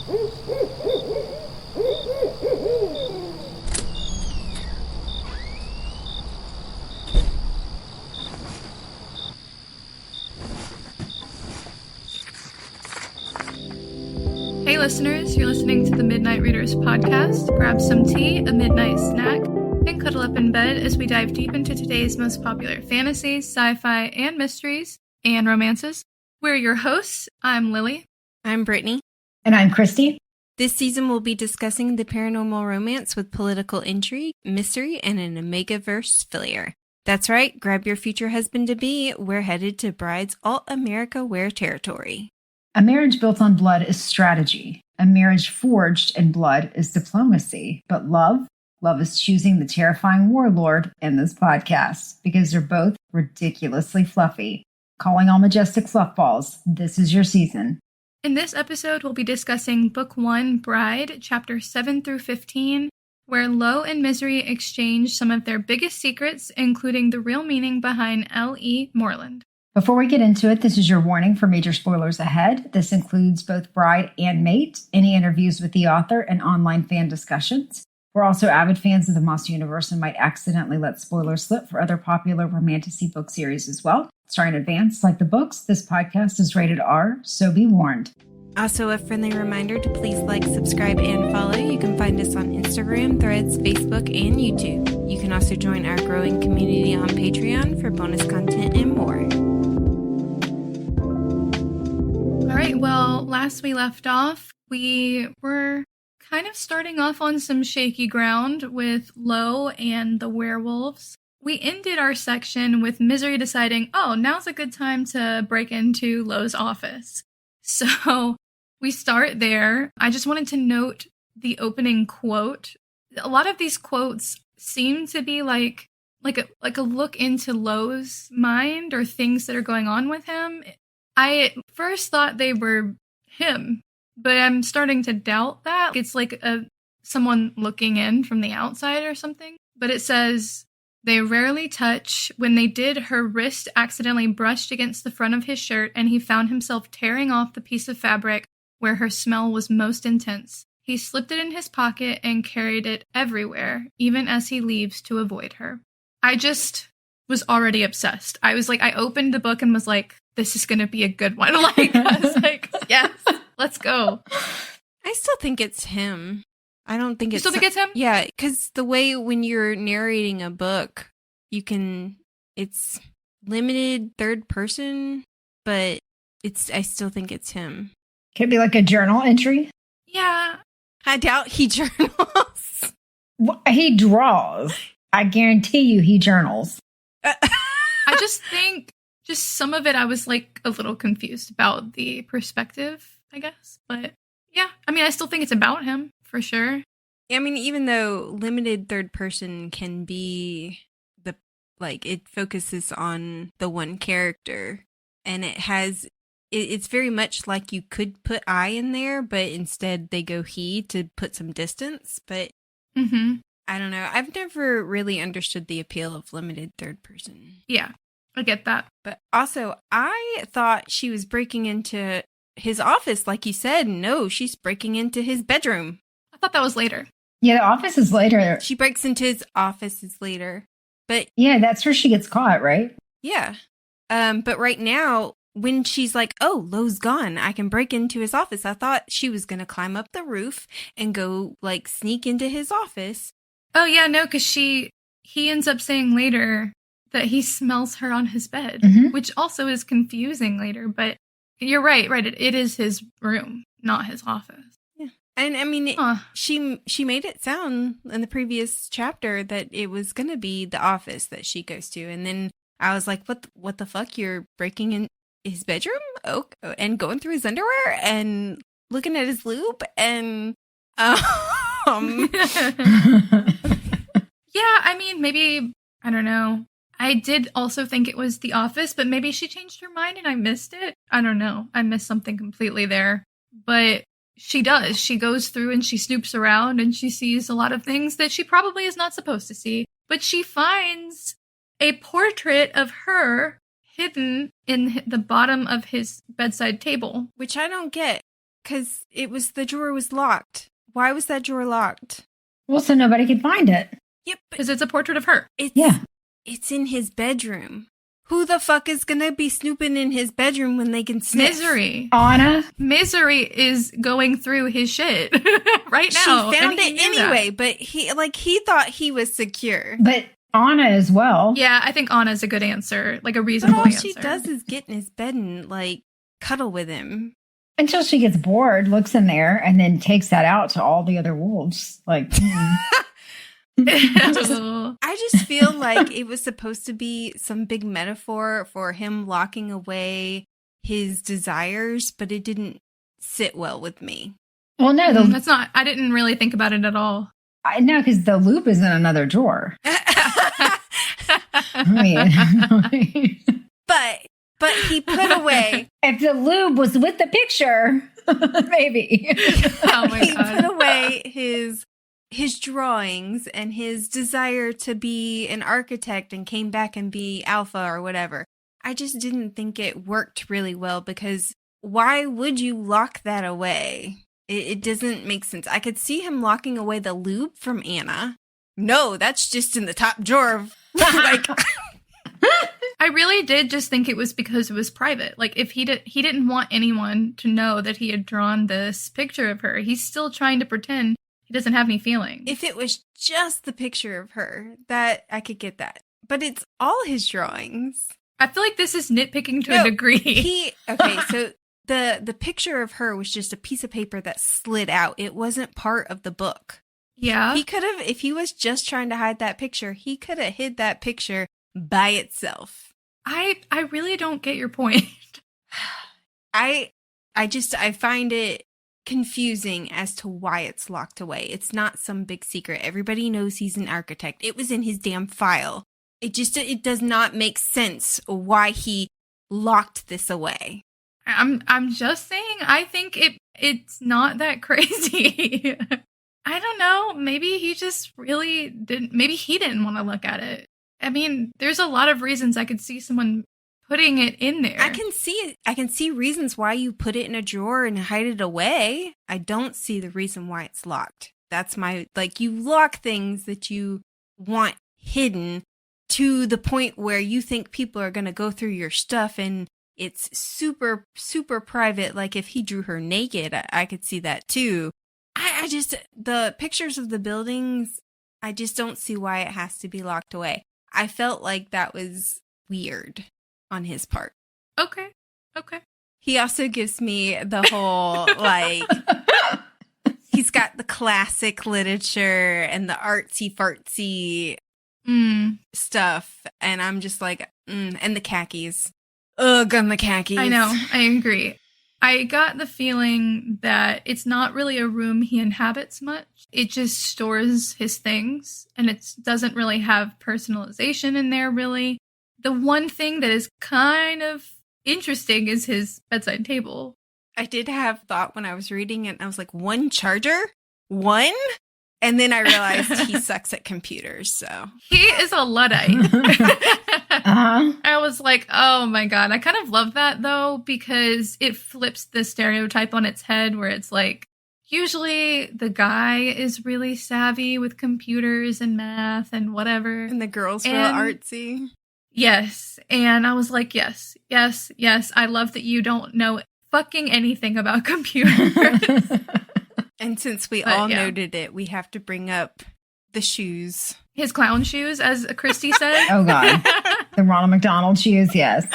Hey listeners, you're listening to the Midnight Readers podcast. Grab some tea, a midnight snack, and cuddle up in bed as we dive deep into today's most popular fantasies, sci-fi, and mysteries, and romances. We're your hosts. I'm Lily. I'm Brittany. And I'm Christy. This season we'll be discussing the paranormal romance with political intrigue, mystery, and an Omegaverse filler. That's right, grab your future husband-to-be. We're headed to Bride's Alt-America Wear territory. A marriage built on blood is strategy. A marriage forged in blood is diplomacy. But love is choosing the terrifying warlord in this podcast because they're both ridiculously fluffy. Calling all majestic fluffballs, this is your season. In this episode, we'll be discussing Book 1, Bride, Chapters 7 through 15, where Lowe and Misery exchange some of their biggest secrets, including the real meaning behind Lowe Moreland. Before we get into it, this is your warning for major spoilers ahead. This includes both bride and mate, any interviews with the author, and online fan discussions. We're also avid fans of the Moss universe and might accidentally let spoilers slip for other popular romantasy book series as well. Starting in advance, like the books, this podcast is rated R, so be warned. Also, a friendly reminder to please like, subscribe, and follow. You can find us on Instagram, Threads, Facebook, and YouTube. You can also join our growing community on Patreon for bonus content and more. All right, well, last we left off, we were kind of starting off on some shaky ground with Lowe and the werewolves. We ended our section with Misery deciding, oh, now's a good time to break into Lowe's office. So we start there. I just wanted to note the opening quote. A lot of these quotes seem to be like a look into Lowe's mind or things that are going on with him. I first thought they were him, but I'm starting to doubt that. It's like someone looking in from the outside or something. But it says, they rarely touch. When they did, her wrist accidentally brushed against the front of his shirt, and he found himself tearing off the piece of fabric where her smell was most intense. He slipped it in his pocket and carried it everywhere, even as he leaves to avoid her. I just was already obsessed. I was like, I opened the book and was like, this is going to be a good one. Like, I was like, yes, let's go. I still think it's him. I don't think You still think it's him? Yeah, because the way when you're narrating a book, it's limited third person, but I still think it's him. Could it be like a journal entry? Yeah. I doubt he journals. Well, he draws. I guarantee you he journals. I just think some of it I was like a little confused about the perspective, I guess. But yeah, I mean, I still think it's about him for sure. I mean, even though limited third person can be it focuses on the one character, and it's very much like you could put I in there, but instead they go he to put some distance. But I don't know. I've never really understood the appeal of limited third person. Yeah, I get that. But also, I thought she was breaking into his office, like you said. No, she's breaking into his bedroom. I thought that was later. Yeah, the office is later. She breaks into his offices later. But yeah, that's where she gets caught, right? Yeah. But right now, when she's like, oh, Lowe's gone, I can break into his office, I thought she was going to climb up the roof and go, sneak into his office. Oh, yeah, no, because he ends up saying later that he smells her on his bed, which also is confusing later. But you're right. It is his room, not his office. Yeah. And I mean, she made it sound in the previous chapter that it was going to be the office that she goes to. And then I was like, what the fuck? You're breaking in his bedroom? Oh, and going through his underwear and looking at his lube and Yeah, I mean, maybe, I don't know. I did also think it was The Office, but maybe she changed her mind and I missed it. I don't know. I missed something completely there. But she does. She goes through and she snoops around and she sees a lot of things that she probably is not supposed to see. But she finds a portrait of her hidden in the bottom of his bedside table. Which I don't get. Because the drawer was locked. Why was that drawer locked? Well, so nobody could find it. Yep. Because it's a portrait of her. It's in his bedroom. Who the fuck is going to be snooping in his bedroom when they can sniff? Misery. Anna? Misery is going through his shit right now. She found it anyway, but he thought he was secure. But Anna as well. Yeah, I think Anna's a good answer. Like a reasonable But all answer. she does is get in his bed and cuddle with him. Until she gets bored, looks in there, and then takes that out to all the other wolves. I just feel like it was supposed to be some big metaphor for him locking away his desires, but it didn't sit well with me. Well, no, that's not. I didn't really think about it at all. No, because the loop is in another drawer. But he put away. If the lube was with the picture, maybe. Oh my He God. put away his drawings and his desire to be an architect and came back and be alpha or whatever. I just didn't think it worked really well because why would you lock that away? It doesn't make sense. I could see him locking away the lube from Ana. No, that's just in the top drawer. I really did just think it was because it was private. Like if he didn't want anyone to know that he had drawn this picture of her. He's still trying to pretend he doesn't have any feelings. If it was just the picture of her, that I could get that. But it's all his drawings. I feel like this is nitpicking to a degree. So the picture of her was just a piece of paper that slid out. It wasn't part of the book. Yeah. He could have, if he was just trying to hide that picture, he could have hid that picture by itself. I really don't get your point. I find it confusing as to why it's locked away. It's not some big secret. Everybody knows he's an architect. It was in his damn file. It does not make sense why he locked this away. I'm just saying I think it's not that crazy. I don't know. Maybe he just really didn't. Maybe he didn't want to look at it. I mean, there's a lot of reasons I could see someone putting it in there. I can see reasons why you put it in a drawer and hide it away. I don't see the reason why it's locked. That's you lock things that you want hidden to the point where you think people are going to go through your stuff and it's super, super private. Like if he drew her naked, I could see that too. I just, the pictures of the buildings, I just don't see why it has to be locked away. I felt like that was weird on his part. Okay. He also gives me the whole, he's got the classic literature and the artsy-fartsy stuff. And I'm just like, and the khakis. Ugh, on the khakis. I know. I agree. I got the feeling that it's not really a room he inhabits much. It just stores his things, and it doesn't really have personalization in there, really. The one thing that is kind of interesting is his bedside table. I did have thought when I was reading it, I was like, one charger? One? And then I realized he sucks at computers, so. He is a Luddite. Uh-huh. I was like, oh my God. I kind of love that, though, because it flips the stereotype on its head where it's like, usually the guy is really savvy with computers and math and whatever. And the girl's real artsy. Yes. And I was like, yes. I love that you don't know fucking anything about computers. And since we all noted it, we have to bring up the shoes. His clown shoes, as Christy said. Oh, God. The Ronald McDonald shoes, yes.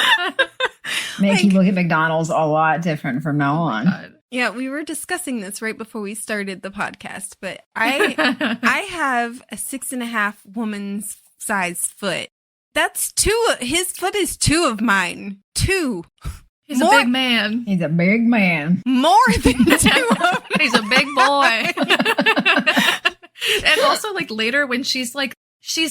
Make you look at McDonald's a lot different from now on. God. Yeah, we were discussing this right before we started the podcast, but I have a 6.5 woman's size foot. That's 2. His foot is 2 of mine. 2. He's a big man. He's a big man. More than 2 of mine. He's a big boy. And also, later when she's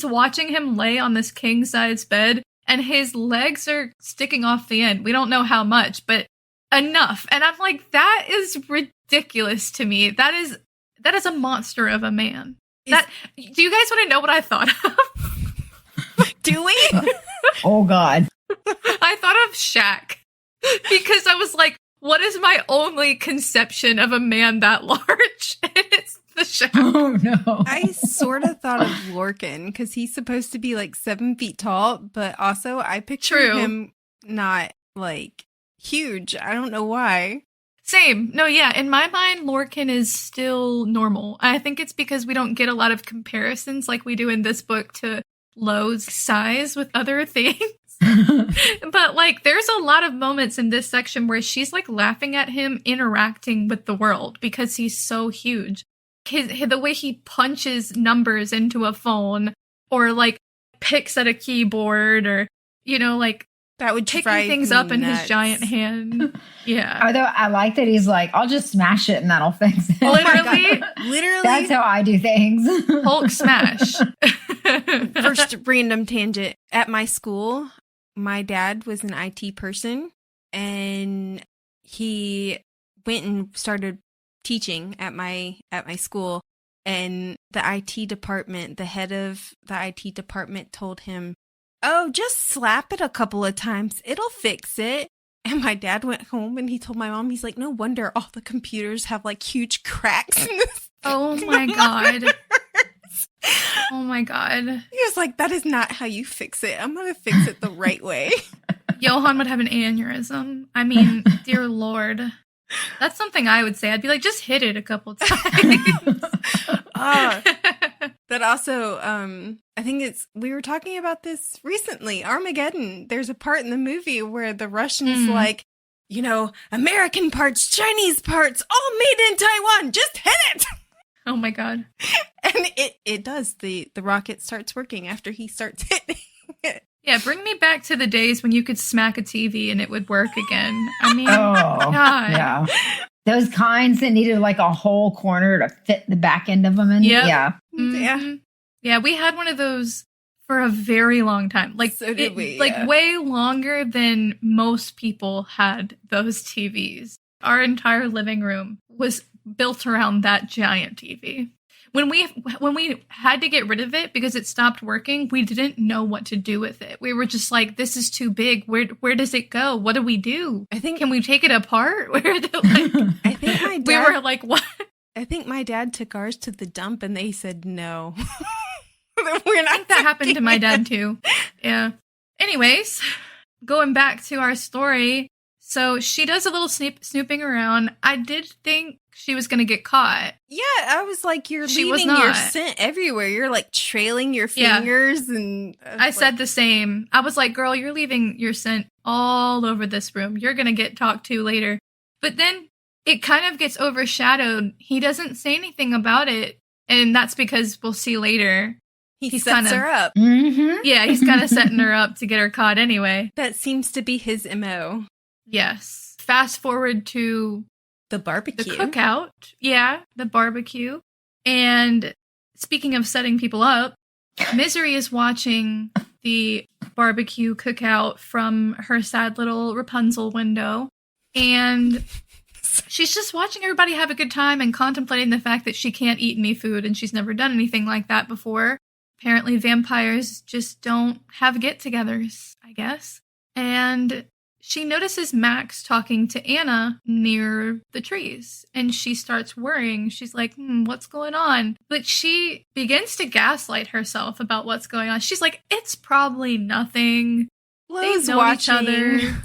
watching him lay on this king size bed and his legs are sticking off the end. We don't know how much, but enough. And I'm like, that is ridiculous to me. That is a monster of a man. Do you guys want to know what I thought of? Do we? Oh, God. I thought of Shaq because I was like, what is my only conception of a man that large? It's the shaft. Oh, no. I sort of thought of Lorcan because he's supposed to be like 7 feet tall, but also I picture him not like huge. I don't know why. Same. No, yeah. In my mind, Lorcan is still normal. I think it's because we don't get a lot of comparisons like we do in this book to Lowe's size with other things. But like there's a lot of moments in this section where she's like laughing at him interacting with the world because he's so huge. The way he punches numbers into a phone or like picks at a keyboard or, you know, like that would picking things up in his giant hand. Yeah. Although I like that he's like, I'll just smash it and that'll fix it. Literally. Literally. That's how I do things. Hulk smash. First random tangent. At my school, my dad was an IT person and he went and started teaching at my school, and the IT department, the head of the IT department told him, "Oh, just slap it a couple of times. It'll fix it." And my dad went home and he told my mom, he's like, "No wonder all the computers have like huge cracks in this." Oh my God. Oh my God. He was like, "That is not how you fix it. I'm going to fix it the right way." Johan would have an aneurysm. I mean, dear Lord. That's something I would say. I'd be like, just hit it a couple times. But also, I think we were talking about this recently. Armageddon. There's a part in the movie where the Russians like, you know, American parts, Chinese parts, all made in Taiwan. Just hit it. Oh my God. And it does. The rocket starts working after he starts hitting it. Yeah, bring me back to the days when you could smack a TV and it would work again. I mean, God. Yeah. Those kinds that needed like a whole corner to fit the back end of them in. Yep. Yeah. Mm-hmm. Yeah, we had one of those for a very long time. Like, so did we. Like way longer than most people had those TVs. Our entire living room was built around that giant TV. When we had to get rid of it because it stopped working, we didn't know what to do with it. We were just like, this is too big. Where does it go? What do we do? Can we take it apart? I think my dad, we were like, what? I think my dad took ours to the dump and they said no. We're not. I think that happened to my dad too. Yeah. Anyways, going back to our story. So she does a little snooping around. I did think she was going to get caught. Yeah, I was like, you're leaving your scent everywhere. You're like trailing your fingers. And I said the same. I was like, girl, you're leaving your scent all over this room. You're going to get talked to later. But then it kind of gets overshadowed. He doesn't say anything about it. And that's because we'll see later. He sets her up. Mm-hmm. Yeah, he's kind of setting her up to get her caught anyway. That seems to be his MO. Yes. Fast forward to the barbecue. The cookout. Yeah, the barbecue. And speaking of setting people up, Misery is watching the barbecue cookout from her sad little Rapunzel window. And she's just watching everybody have a good time and contemplating the fact that she can't eat any food and she's never done anything like that before. Apparently vampires just don't have get-togethers, I guess. And she notices Max talking to Ana near the trees, and she starts worrying. She's like, what's going on? But she begins to gaslight herself about what's going on. She's like, it's probably nothing. Lowe's they know watching. Each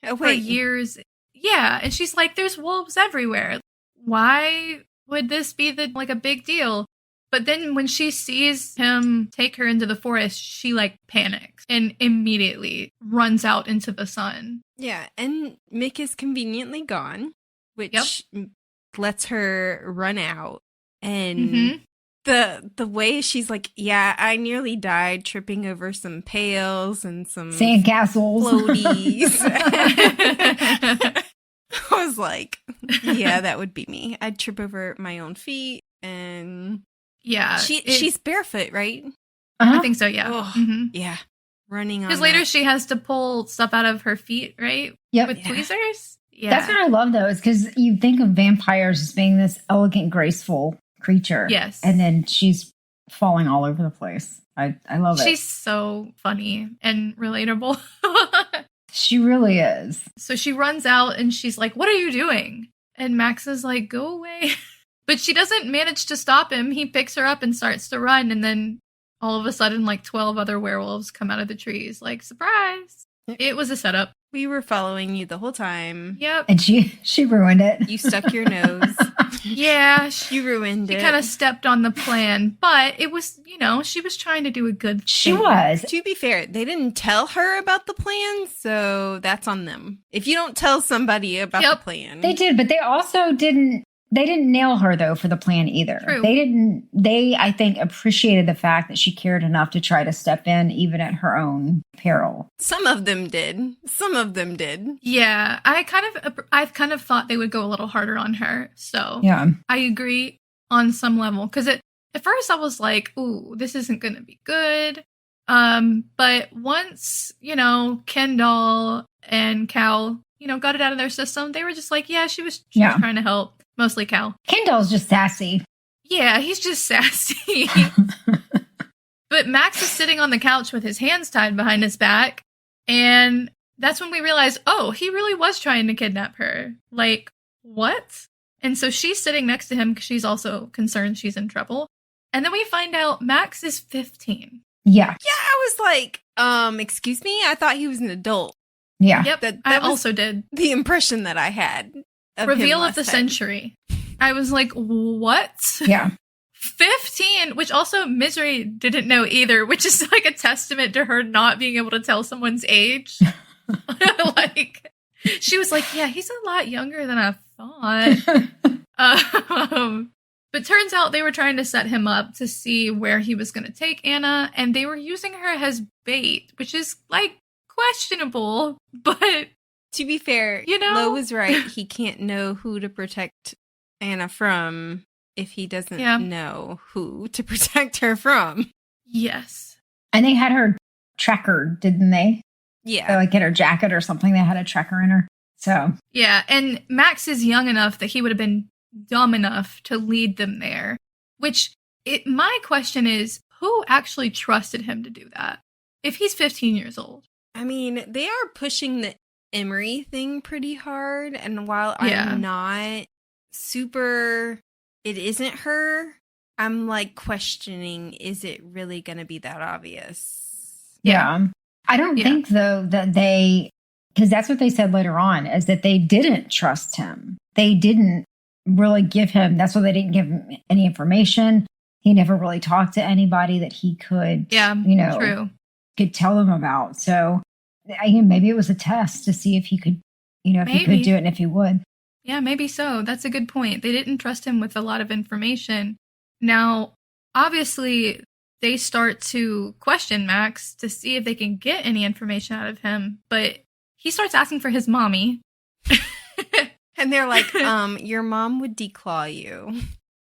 other for years. Yeah, and she's like, there's wolves everywhere. Why would this be a big deal? But then when she sees him take her into the forest, she panics and immediately runs out into the sun. Yeah, and Mick is conveniently gone, which lets her run out. And the way she's like, yeah, I nearly died tripping over some pails and some sandcastles, floaties. I was like, yeah, that would be me. I'd trip over my own feet and... Yeah. She's barefoot, right? I think so, yeah. Oh, yeah. Running on. Because later she has to pull stuff out of her feet, right? Yep. With tweezers? Yeah. That's what I love, though, is because you think of vampires as being this elegant, graceful creature. Yes. And then she's falling all over the place. I love it. She's so funny and relatable. She really is. So she runs out and she's like, "What are you doing?" And Max is like, "Go away." But she doesn't manage to stop him. He picks her up and starts to run. And then all of a sudden, like 12 other werewolves come out of the trees. Like, surprise. It was a setup. We were following you the whole time. Yep. And she ruined it. You stuck your nose. Yeah. You ruined it. She kind of stepped on the plan. But it was, she was trying to do a good thing. She was. To be fair, they didn't tell her about the plan, so that's on them. If you don't tell somebody about the plan. They did, but they also didn't nail her, though, for the plan either. True. They, I think, appreciated the fact that she cared enough to try to step in, even at her own peril. Some of them did. Yeah. I've kind of thought they would go a little harder on her. So yeah. I agree on some level. Because at first I was like, ooh, this isn't going to be good. But once, Kendall and Cal, got it out of their system, they were just like, yeah, she was trying to help. Mostly Cal. Kendall's just sassy. Yeah, he's just sassy. But Max is sitting on the couch with his hands tied behind his back. And that's when we realized, oh, he really was trying to kidnap her. Like, what? And so she's sitting next to him because she's also concerned she's in trouble. And then we find out Max is 15. Yeah. Yeah, I was like, excuse me? I thought he was an adult. Yeah. Yep, that I was also did. The impression that I had. Reveal of the century. I was like, what? Yeah. 15, which also Misery didn't know either, which is like a testament to her not being able to tell someone's age. Like, she was like, yeah, he's a lot younger than I thought. But turns out they were trying to set him up to see where he was going to take Ana, and they were using her as bait, which is like questionable, but to be fair, Lowe was right. He can't know who to protect Ana from if he doesn't know who to protect her from. Yes. And they had her trackered, didn't they? Yeah. So, like in her jacket or something, they had a tracker in her. So. Yeah, and Max is young enough that he would have been dumb enough to lead them there. My question is, who actually trusted him to do that? If he's 15 years old. I mean, they are pushing the Emery thing pretty hard, and while I'm not super, it isn't her, I'm like questioning, is it really going to be that obvious? Yeah. I don't think, though, that because that's what they said later on, is that they didn't trust him. They didn't really give him, that's why they didn't give him any information. He never really talked to anybody that he could, true. could tell them about. So maybe it was a test to see if he could, if he could do it and if he would. Yeah, maybe so. That's a good point. They didn't trust him with a lot of information. Now, obviously, they start to question Max to see if they can get any information out of him, but he starts asking for his mommy. And they're like, your mom would declaw you.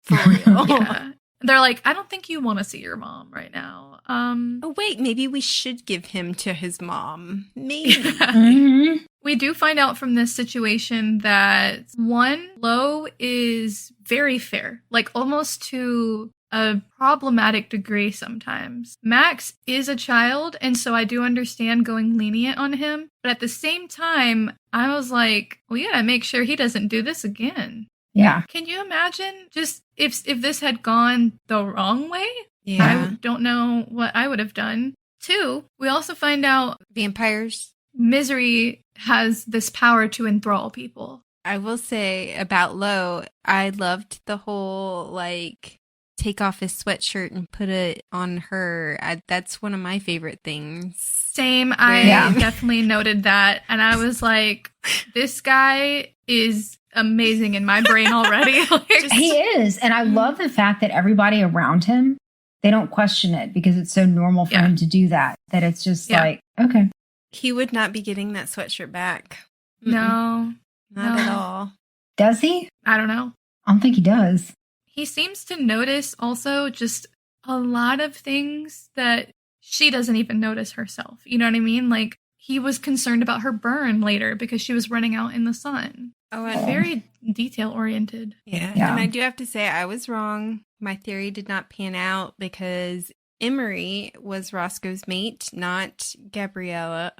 For real. Yeah. They're like, I don't think you want to see your mom right now. Oh, wait, maybe we should give him to his mom. Maybe. Mm-hmm. We do find out from this situation that, one, Lowe is very fair, like almost to a problematic degree sometimes. Max is a child, and so I do understand going lenient on him. But at the same time, I was like, well, yeah, make sure he doesn't do this again. Yeah. Can you imagine just if this had gone the wrong way? Yeah. I don't know what I would have done. Two, we also find out vampires. Misery has this power to enthrall people. I will say about Lowe, I loved the whole, like, take off his sweatshirt and put it on her. That's one of my favorite things. Same. I definitely noted that. And I was like, this guy is amazing in my brain already. He is. And I love the fact that everybody around him, they don't question it because it's so normal for him to do that it's just like, okay. He would not be getting that sweatshirt back. No. Not at all. Does he? I don't know. I don't think he does. He seems to notice also just a lot of things that she doesn't even notice herself. You know what I mean? Like, he was concerned about her burn later because she was running out in the sun. Oh, and very detail-oriented. Yeah, and I do have to say I was wrong. My theory did not pan out because Emery was Roscoe's mate, not Gabrielle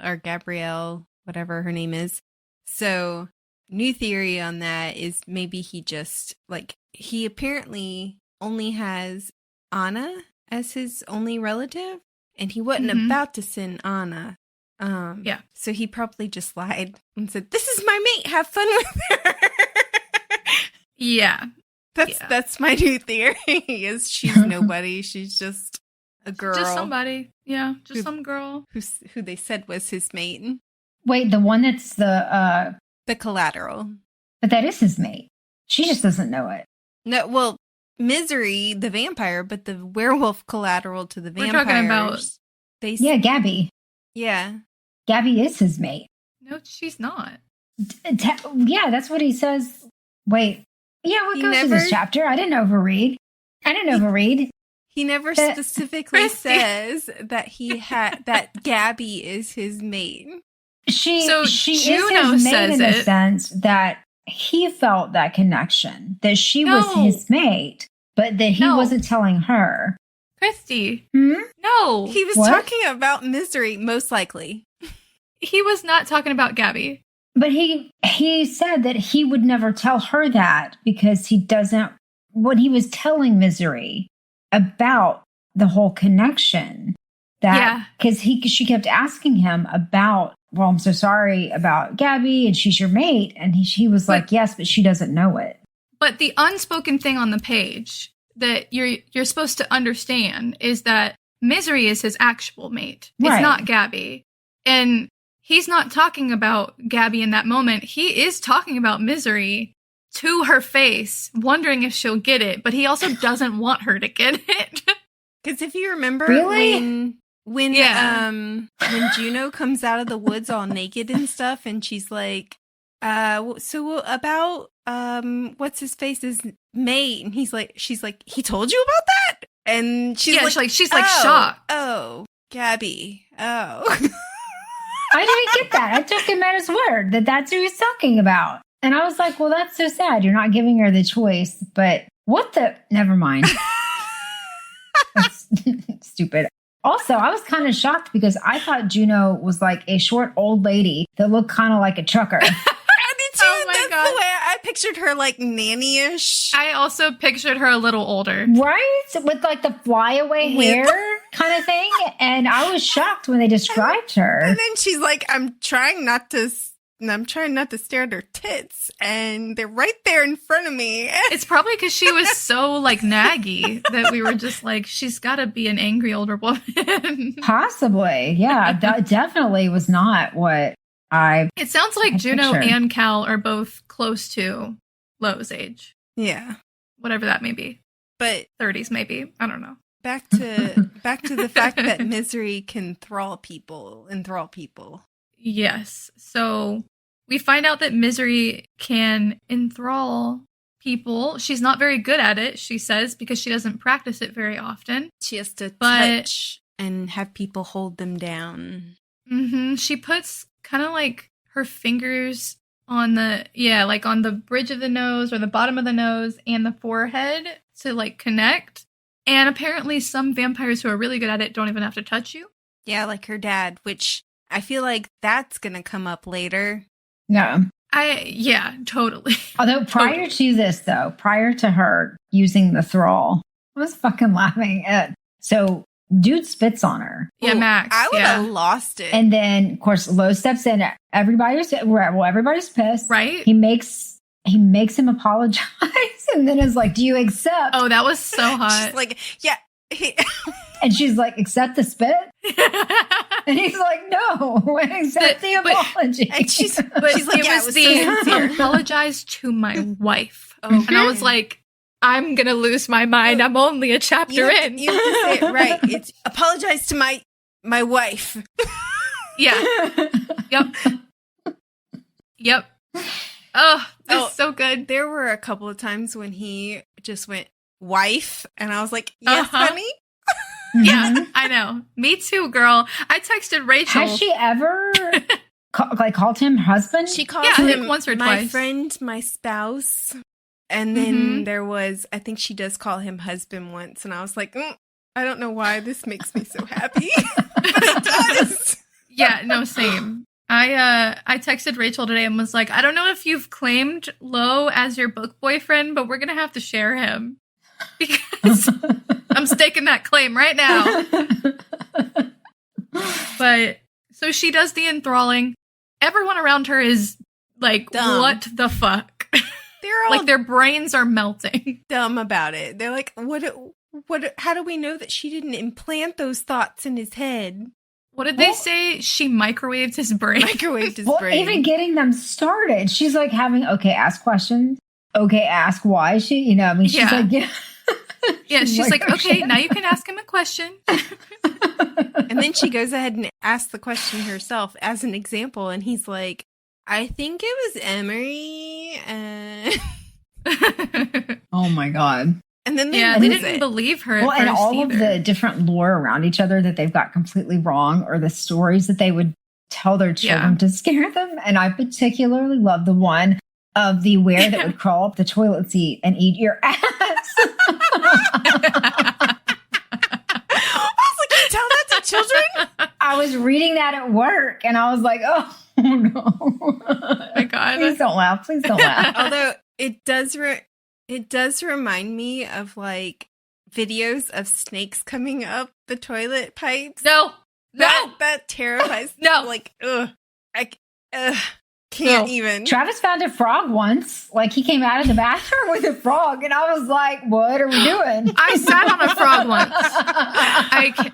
whatever her name is. So new theory on that is maybe he just he apparently only has Ana as his only relative, and he wasn't about to send Ana. Yeah. So he probably just lied and said, "This is my mate. Have fun with her." Yeah. That's my new theory. Is she's nobody. She's just a girl. Just somebody. Yeah. Just some girl who they said was his mate. Wait, the one that's the collateral. But that is his mate. She just doesn't know it. No, well, Misery, the vampire, but the werewolf collateral to the vampires. We're talking about... Yeah, Gabby. Yeah. Gabby is his mate. No, she's not. Yeah, that's what he says. Wait. Yeah, what goes to this chapter? I didn't overread. He never specifically says that that Gabby is his mate. She Juno is his mate in the sense that he felt that connection, that she was his mate, but that he wasn't telling her. Christy. No. He was talking about Misery, most likely. He was not talking about Gabby. But he said that he would never tell her that because he doesn't, what he was telling Misery about the whole connection. Because she kept asking him about, well, I'm so sorry about Gabby and she's your mate. And he was like, yes, but she doesn't know it. But the unspoken thing on the page that you're supposed to understand is that Misery is his actual mate. It's not Gabby. And he's not talking about Gabby in that moment. He is talking about Misery to her face, wondering if she'll get it. But he also doesn't want her to get it. Because if you remember when Juno comes out of the woods all naked and stuff, and she's like, so about what's his face's mate, and she's like, he told you about that? And she's shocked. Oh, Gabby. Oh. I didn't get that. I took him at his word that that's who he's talking about. And I was like, well, that's so sad. You're not giving her the choice. But never mind. That's stupid. Also, I was kind of shocked because I thought Juno was like a short old lady that looked kind of like a trucker. Oh my God. The way I pictured her, like nanny-ish. I also pictured her a little older. Right? With like the flyaway hair kind of thing. And I was shocked when they described her. And then she's like, I'm trying not to stare at her tits. And they're right there in front of me. It's probably because she was so like naggy that we were just like, she's got to be an angry older woman. Possibly. Yeah, that definitely was not what It sounds like Juno and Cal are both close to Lowe's age. Yeah. Whatever that may be. But 30s maybe. I don't know. Back to the fact that Misery can enthrall people. Yes. So we find out that Misery can enthrall people. She's not very good at it, she says, because she doesn't practice it very often. She has to touch and have people hold them down. She puts kind of like her fingers on the bridge of the nose or the bottom of the nose and the forehead to like connect. And apparently some vampires who are really good at it don't even have to touch you. Yeah, like her dad, which I feel like that's going to come up later. No. Totally. Although prior to her using the thrall, I was fucking laughing at. So dude spits on her. Yeah, Max. I would have lost it. And then, of course, Lowe steps in. Everybody's pissed. Right. He makes him apologize and then is like, do you accept? Oh, that was so hot. She's like, yeah. And she's like, accept the spit? And he's like, no, accept the apology. She's like, it was the apologize to my wife. And I was like, I'm going to lose my mind. I'm only a chapter in. You have to say it right. It's apologize to my wife. Yeah. Yep. Oh, that's so good. There were a couple of times when he just went, wife. And I was like, yes, honey. Yeah, I know. Me too, girl. I texted Rachel. Has she ever called him husband? She called him once or my twice. Friend, my spouse. And then there was, I think she does call him husband once. And I was like, I don't know why this makes me so happy. But it does. Yeah, no, same. I texted Rachel today and was like, I don't know if you've claimed Lowe as your book boyfriend, but we're going to have to share him. Because I'm staking that claim right now. But, so she does the enthralling. Everyone around her is like, dumb. What the fuck? They're all like, their brains are melting. Dumb about it. They're like, how do we know that she didn't implant those thoughts in his head? What did they say? She microwaved his brain. Brain. Even getting them started. She's like okay, ask questions. Okay, ask why. She's like, yeah. Yeah, she's like, okay, now you can ask him a question. And then she goes ahead and asks the question herself as an example. And he's like, I think it was Emery. Oh, my God. And then they didn't believe her. Well, and all of the different lore around each other that they've got completely wrong, or the stories that they would tell their children to scare them. And I particularly love the one of the were that would crawl up the toilet seat and eat your ass. I was like, you tell that to children? I was reading that at work, and I was like, oh no. Oh my God. Please don't laugh. Please don't laugh. Although it does remind me of like videos of snakes coming up the toilet pipes. No. That terrifies me. No. Like, can't even. Travis found a frog once. Like, he came out of the bathroom with a frog, and I was like, what are we doing? I sat on a frog once.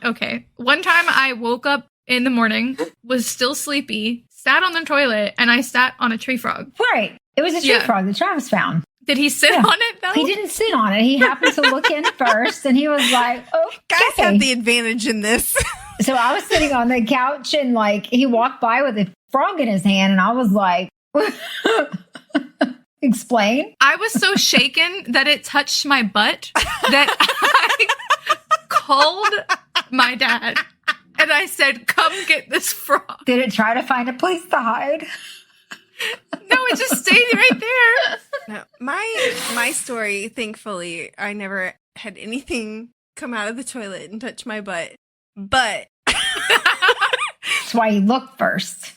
Okay. One time I woke up in the morning, was still sleepy, sat on the toilet, and I sat on a tree frog. Right. It was a tree frog that Travis found. Did he sit on it, though? He didn't sit on it. He happened to look in first, and he was like, okay. Guys have the advantage in this. So I was sitting on the couch, and like, he walked by with a frog in his hand, and I was like, explain. I was so shaken that it touched my butt that I called my dad, and I said, come get this frog. Did it try to find a place to hide? No, it just stayed right there. No, my story, thankfully, I never had anything come out of the toilet and touch my butt. But that's why you look first.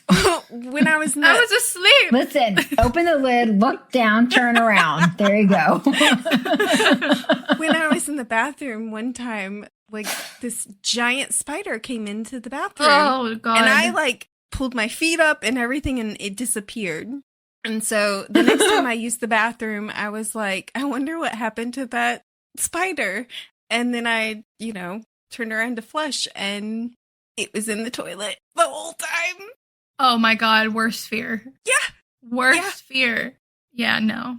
When I was asleep. Listen, open the lid, look down, turn around. There you go. When I was in the bathroom one time, like this giant spider came into the bathroom. Oh God. And I like pulled my feet up and everything, and it disappeared. And so the next time I used the bathroom, I was like, I wonder what happened to that spider. And then I, turned around to flush, and it was in the toilet the whole time. Oh my God, worst fear. Yeah. Worst fear. Yeah, no.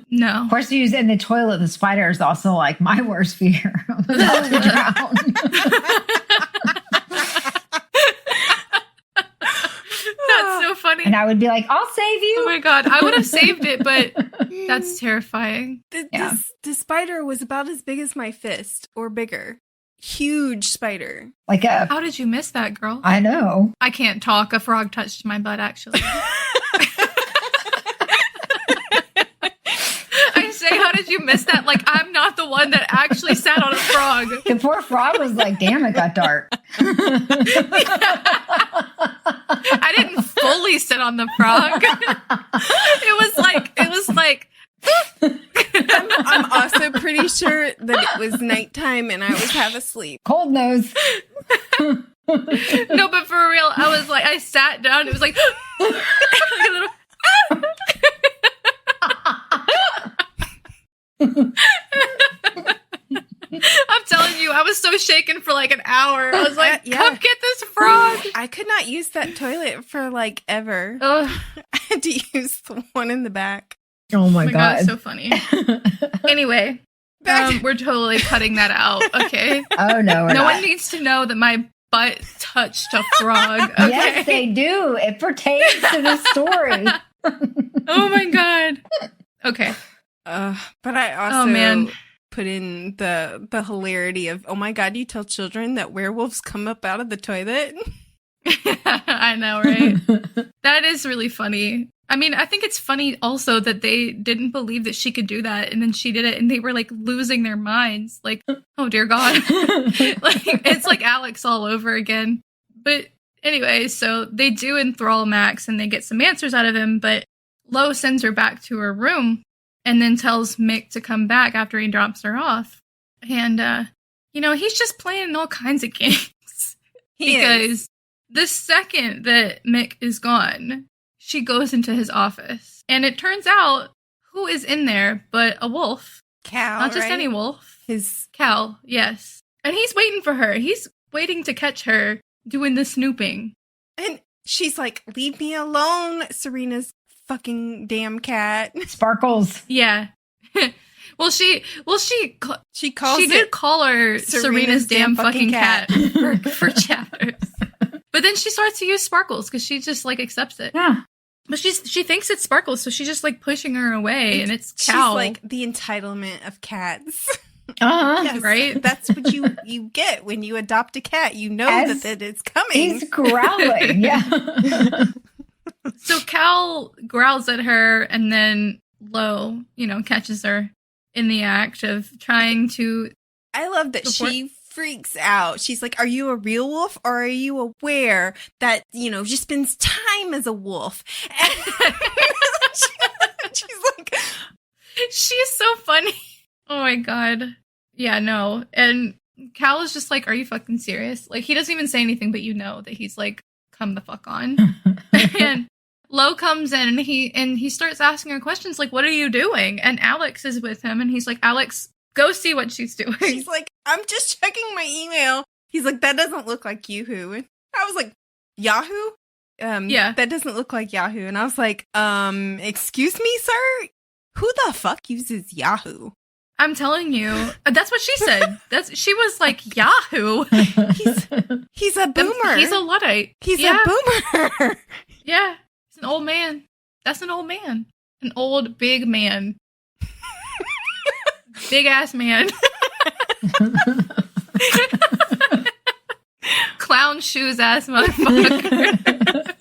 No. Of course, he was in the toilet. The spider is also like my worst fear. That's so funny. And I would be like, I'll save you. Oh my God. I would have saved it, but that's terrifying. The spider was about as big as my fist or bigger. Huge spider. How did you miss that, girl? I know. I can't talk. A frog touched my butt, actually. I say, how did you miss that? Like, I'm not the one that actually sat on a frog. The poor frog was like, damn, it got dark. I didn't fully sit on the frog. It was like I'm also pretty sure that it was nighttime and I was half asleep. Cold nose. No, but for real, I was like, I sat down. It was like, like a little. I'm telling you, I was so shaken for like an hour. I was like, come get this frog. I could not use that toilet for like ever. Ugh. I had to use the one in the back. Oh my God. It's so funny. Anyway, we're totally cutting that out. Okay. Oh no. No one needs to know that my butt touched a frog. Okay? Yes, they do. It pertains to the story. Oh my God. Okay. But I also put in the hilarity of, oh my God, you tell children that werewolves come up out of the toilet? I know, right? That is really funny. I mean, I think it's funny also that they didn't believe that she could do that, and then she did it, and they were like losing their minds. Like, oh dear God. Like, it's like Alex all over again. But Anyway, so they do enthrall Max and they get some answers out of him, but Lowe sends her back to her room and then tells Mick to come back after he drops her off. And, he's just playing all kinds of games. Because the second that Mick is gone, she goes into his office. And it turns out, who is in there but a wolf? Cal, not just any wolf. His Cal, yes. And he's waiting for her. He's waiting to catch her doing the snooping. And she's like, leave me alone, Serena's fucking damn cat. Sparkles. Yeah. She did call her Serena's damn fucking cat for chapters. But then she starts to use Sparkles because she just like accepts it. Yeah. But she thinks it's Sparkles, so she's just like pushing her away, and it's Cal. She's like the entitlement of cats. Yes, right? That's what you get when you adopt a cat. You know that it's coming. He's growling. Yeah. So Cal growls at her, and then Lowe, catches her in the act of trying to. I love that she freaks out. She's like, are you a real wolf, or are you aware that, just spends time as a wolf? And she's like, she's so funny. Oh my god. Yeah, no. And Cal is just like, are you fucking serious? Like, he doesn't even say anything, but that he's like, come the fuck on. And Lowe comes in and he starts asking her questions like, what are you doing? And Alex is with him and he's like, Alex, go see what she's doing. She's like, I'm just checking my email. He's like, that doesn't look like Yahoo. And I was like, Yahoo? Yeah. That doesn't look like Yahoo. And I was like, excuse me, sir? Who the fuck uses Yahoo? I'm telling you, that's what she said. She was like, Yahoo. He's a boomer. He's a Luddite. He's a boomer. Yeah. He's an old man. That's an old man. An old, big man. Big ass man. Clown shoes ass motherfucker.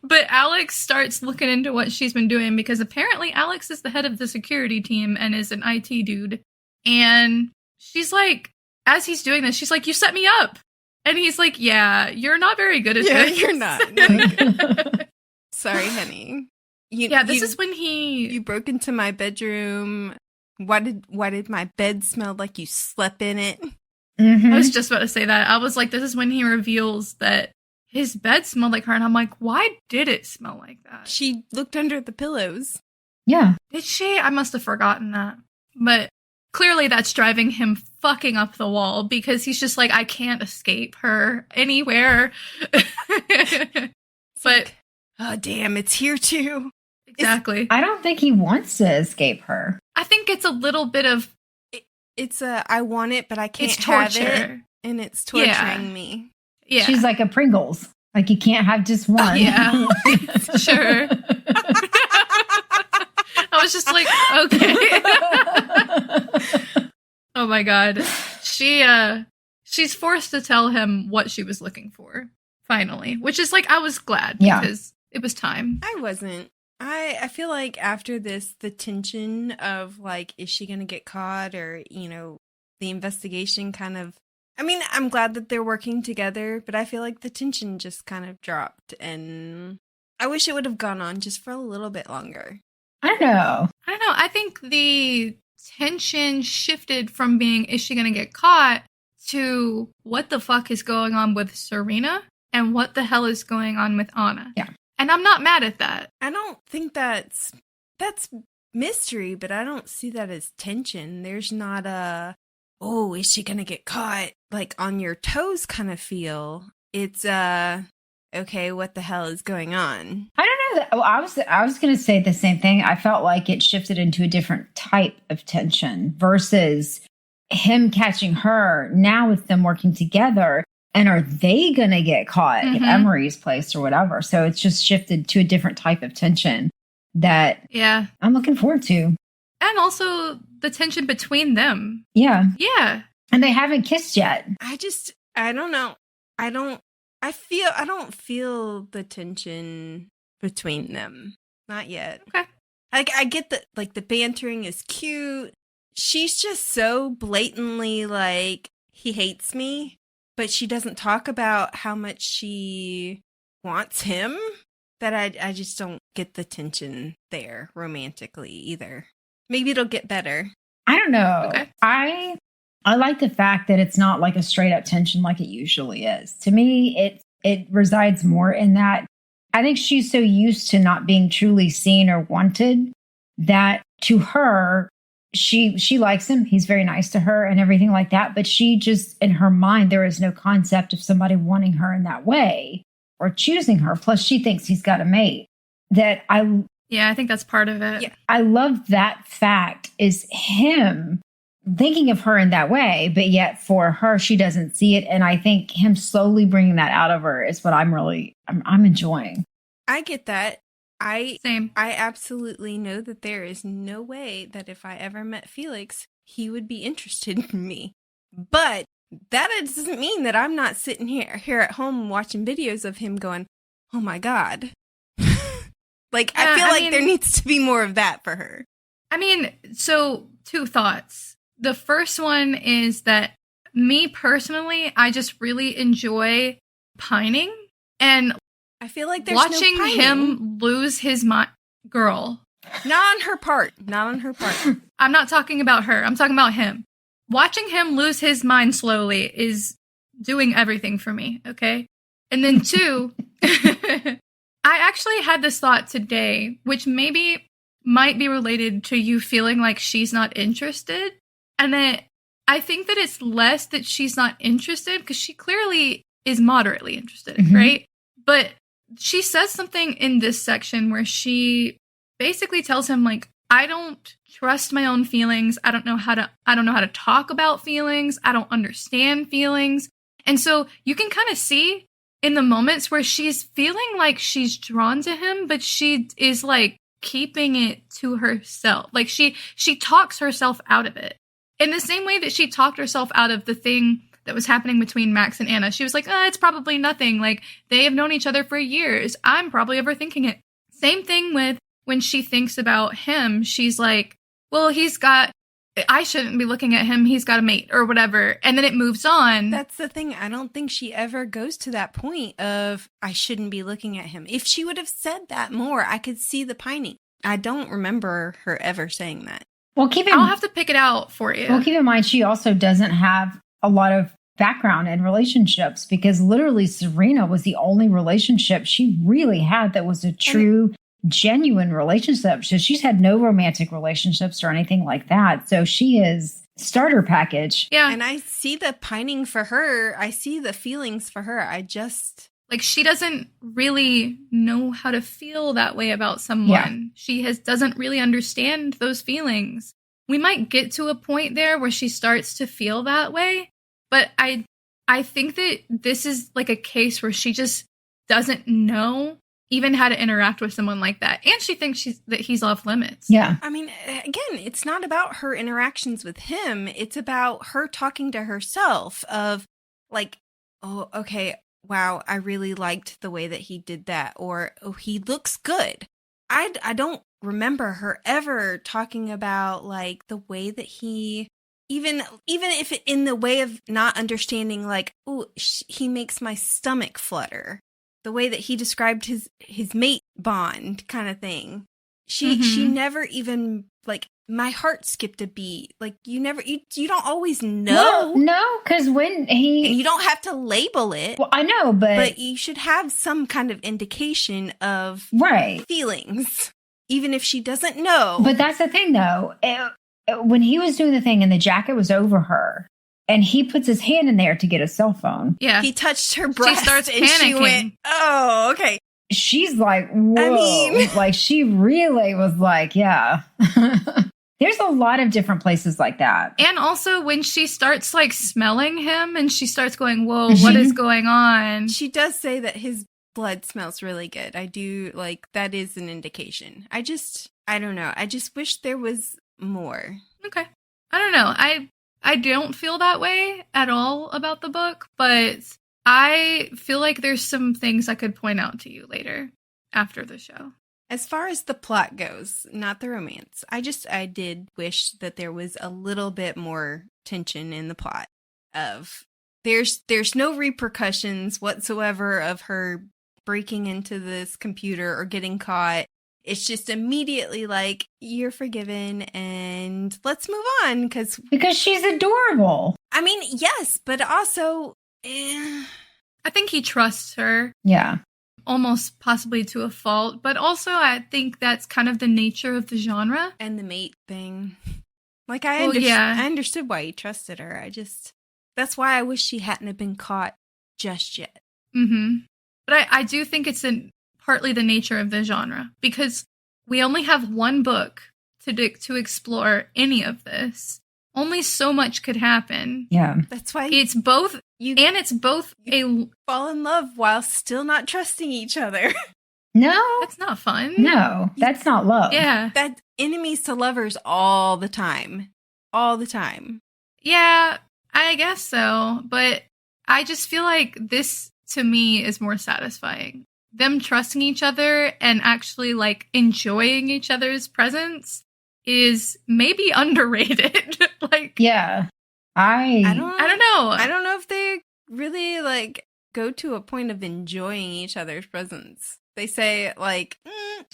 But Alex starts looking into what she's been doing because apparently Alex is the head of the security team and is an IT dude. And she's like, as he's doing this, she's like, you set me up. And he's like, yeah, you're not very good at this. Yeah, you're not. Sorry, honey. This is when You broke into my bedroom. Why did my bed smell like you slept in it? Mm-hmm. I was just about to say that. I was like, this is when he reveals that his bed smelled like her. And I'm like, why did it smell like that? She looked under the pillows. Yeah. Did she? I must have forgotten that. But clearly that's driving him fucking up the wall because he's just like, I can't escape her anywhere. But oh, damn, it's here too. Exactly. I don't think he wants to escape her. I think it's a little bit of... It's I want it, but I can't it's torture. have it. And it's torturing me. Yeah. She's like a Pringles. Like, you can't have just one. Yeah. Sure. I was just like, okay. Oh my god. She's forced to tell him what she was looking for, finally. Which is like, I was glad because it was time. I wasn't. I feel like after this, the tension of like, is she going to get caught, or, the investigation kind of, I mean, I'm glad that they're working together, but I feel like the tension just kind of dropped, and I wish it would have gone on just for a little bit longer. I don't know. I think the tension shifted from being, is she going to get caught, to what the fuck is going on with Serena and what the hell is going on with Ana. Yeah. And I'm not mad at that. I don't think that's mystery, but I don't see that as tension. There's not a, oh, is she going to get caught, like on your toes kind of feel. It's okay, what the hell is going on? I don't know. I was going to say the same thing. I felt like it shifted into a different type of tension versus him catching her. Now with them working together, and are they going to get caught at Emery's place or whatever? So it's just shifted to a different type of tension that I'm looking forward to. And also the tension between them. Yeah. Yeah. And they haven't kissed yet. I don't know. I don't feel the tension between them. Not yet. Okay. Like, I get that, like, the bantering is cute. She's just so blatantly like, he hates me. but she doesn't talk about how much she wants him, that I just don't get the tension there romantically either. Maybe it'll get better. I don't know. Okay. I like the fact that it's not like a straight up tension like it usually is. To me, it resides more in that I think she's so used to not being truly seen or wanted that to her, she likes him. He's very nice to her and everything like that. But she just, in her mind, there is no concept of somebody wanting her in that way or choosing her. Plus, she thinks he's got a mate. Yeah, I think that's part of it. Yeah. I love that fact is him thinking of her in that way, but yet for her, she doesn't see it. And I think him slowly bringing that out of her is what I'm enjoying. I get that. Same. I absolutely know that there is no way that if I ever met Felix, he would be interested in me. But that doesn't mean that I'm not sitting here at home watching videos of him going, oh my God. Like, I feel like there needs to be more of that for her. I mean, so 2 thoughts. The first one is that me personally, I just really enjoy pining and I feel like there's watching no pining. him lose his mind. Girl. Not on her part. Not on her part. I'm not talking about her. I'm talking about him. Watching him lose his mind slowly is doing everything for me, okay? And then 2, I actually had this thought today, which maybe might be related to you feeling like she's not interested. And that I think that it's less that she's not interested because she clearly is moderately interested, right? But she says something in this section where she basically tells him, like, I don't trust my own feelings. I don't know how to talk about feelings. I don't understand feelings. And so you can kind of see in the moments where she's feeling like she's drawn to him, but she is like keeping it to herself. Like she talks herself out of it. In the same way that she talked herself out of the thing that was happening between Max and Anna. She was like, it's probably nothing. Like, they have known each other for years. I'm probably overthinking it. Same thing with when she thinks about him. She's like, well, I shouldn't be looking at him. He's got a mate or whatever. And then it moves on. That's the thing. I don't think she ever goes to that point of, I shouldn't be looking at him. If she would have said that more, I could see the pining. I don't remember her ever saying that. Well, I'll have to pick it out for you. Well, keep in mind, she also doesn't have a lot of background in relationships because literally Serena was the only relationship she really had that was a true, genuine relationship. So she's had no romantic relationships or anything like that. So she is starter package. Yeah. And I see the pining for her. I see the feelings for her. Like, she doesn't really know how to feel that way about someone. Yeah. She doesn't really understand those feelings. We might get to a point there where she starts to feel that way, but I think that this is like a case where she just doesn't know even how to interact with someone like that. And she thinks that he's off limits. Yeah. I mean, again, it's not about her interactions with him. It's about her talking to herself of like, oh, okay, wow, I really liked the way that he did that. Or, oh, he looks good. I don't remember her ever talking about like the way that he, even if in the way of not understanding, like, oh, he makes my stomach flutter. The way that he described his mate bond kind of thing. She never even, like, my heart skipped a beat. Like, you don't always know. No, because when and you don't have to label it. Well, I know, but you should have some kind of indication of feelings, even if she doesn't know. But that's the thing, though. When he was doing the thing and the jacket was over her, and he puts his hand in there to get a cell phone. Yeah. He touched her breast. She starts and panicking. She went, oh, okay. She's like, whoa. I mean, like, she really was like, yeah. There's a lot of different places like that. And also when she starts like smelling him and she starts going, whoa, what is going on? She does say that his blood smells really good. I do, like, that is an indication. I don't know. I just wish there was more. Okay. I don't know. I don't feel that way at all about the book, but I feel like there's some things I could point out to you later after the show. As far as the plot goes, not the romance, I did wish that there was a little bit more tension in the plot of there's no repercussions whatsoever of her breaking into this computer or getting caught. It's just immediately like, you're forgiven and let's move on because she's adorable. I mean, yes, but also I think he trusts her. Yeah. Almost possibly to a fault, but also I think that's kind of the nature of the genre. And the mate thing. Like, I understood why he trusted her. That's why I wish she hadn't have been caught just yet. Mm-hmm. But I do think it's partly the nature of the genre, because we only have one book to explore any of this. Only so much could happen. Yeah. That's why it's both a fall in love while still not trusting each other. No. That's not fun. No, that's not love. Yeah. That's enemies to lovers all the time. All the time. Yeah, I guess so. But I just feel like this, to me, is more satisfying. Them trusting each other and actually, like, enjoying each other's presence is maybe underrated. Like, yeah, I don't know. I don't know if they really like go to a point of enjoying each other's presence. They say like,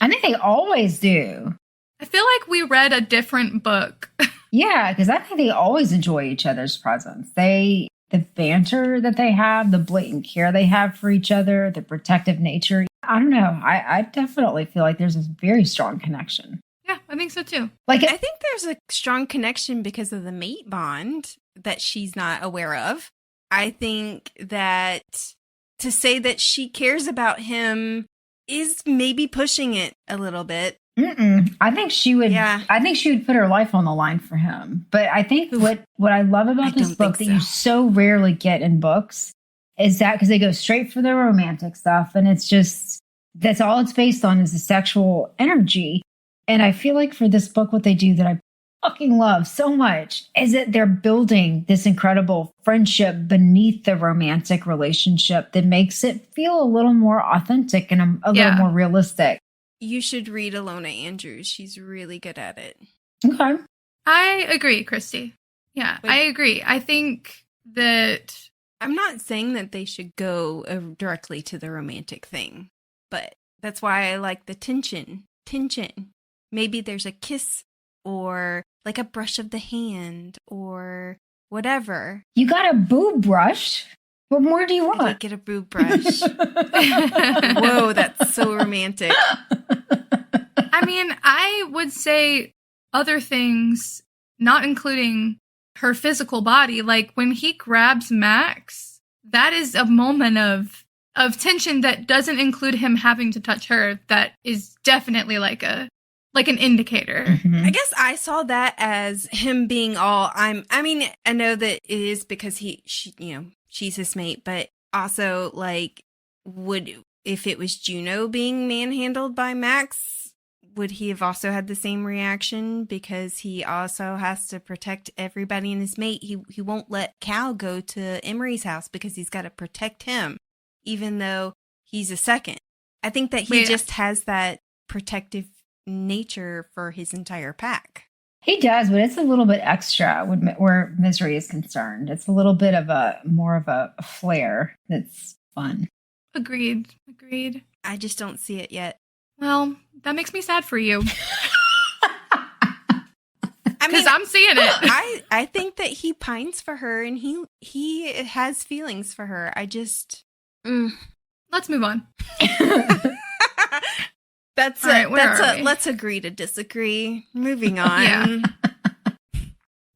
I think they always do. I feel like we read a different book. Yeah, because I think they always enjoy each other's presence. The banter that they have, the blatant care they have for each other, the protective nature. I don't know. I definitely feel like there's a very strong connection. Yeah, I think so too. Like, I think there's a strong connection because of the mate bond that she's not aware of. I think that to say that she cares about him is maybe pushing it a little bit. I think she would. Yeah. I think she would put her life on the line for him. But I think what I love about this book that you so rarely get in books is that because they go straight for the romantic stuff, and it's just that's all it's based on is the sexual energy. And I feel like for this book, what they do that I fucking love so much is that they're building this incredible friendship beneath the romantic relationship that makes it feel a little more authentic and a little more realistic. You should read Alona Andrews. She's really good at it. Okay. I agree, Christy. Yeah, I agree. I think that I'm not saying that they should go directly to the romantic thing, but that's why I like the tension. Maybe there's a kiss or like a brush of the hand or whatever. You got a boob brush? What more do you want? I did get a boob brush. Whoa, that's so romantic. I mean, I would say other things, not including her physical body. Like when he grabs Max, that is a moment of tension that doesn't include him having to touch her. That is definitely like an indicator. Mm-hmm. I guess I saw that as him being all I mean, I know that it is because she's his mate, but also like if it was Juno being manhandled by Max, would he have also had the same reaction because he also has to protect everybody in his mate? He won't let Cal go to Emery's house because he's got to protect him, even though he's a second. I think that he just has that protective nature for his entire pack. He does, but it's a little bit extra where Misery is concerned. It's a little bit of more of a flair that's fun. Agreed. I just don't see it yet. Well, that makes me sad for you. Because I'm seeing it. I think that he pines for her and he has feelings for her. I just... Let's move on. That's right, let's agree to disagree. Moving on. Yeah.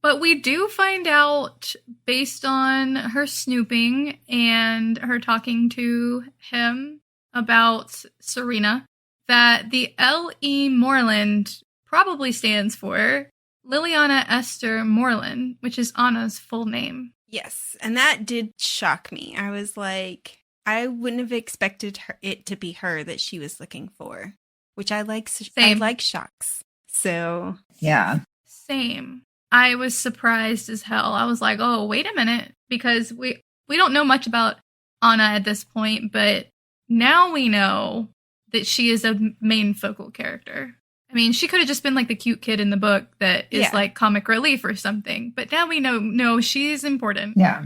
But we do find out, based on her snooping and her talking to him about Serena, that the L.E. Moreland probably stands for Liliana Esther Moreland, which is Anna's full name. Yes, and that did shock me. I was like, I wouldn't have expected it to be her that she was looking for, which I like. Same. I like shocks. So yeah, same. I was surprised as hell. I was like, oh, wait a minute, because we don't know much about Anna at this point, but now we know that she is a main focal character. I mean, she could have just been like the cute kid in the book that is like comic relief or something, but now we know, no, she is important. Yeah.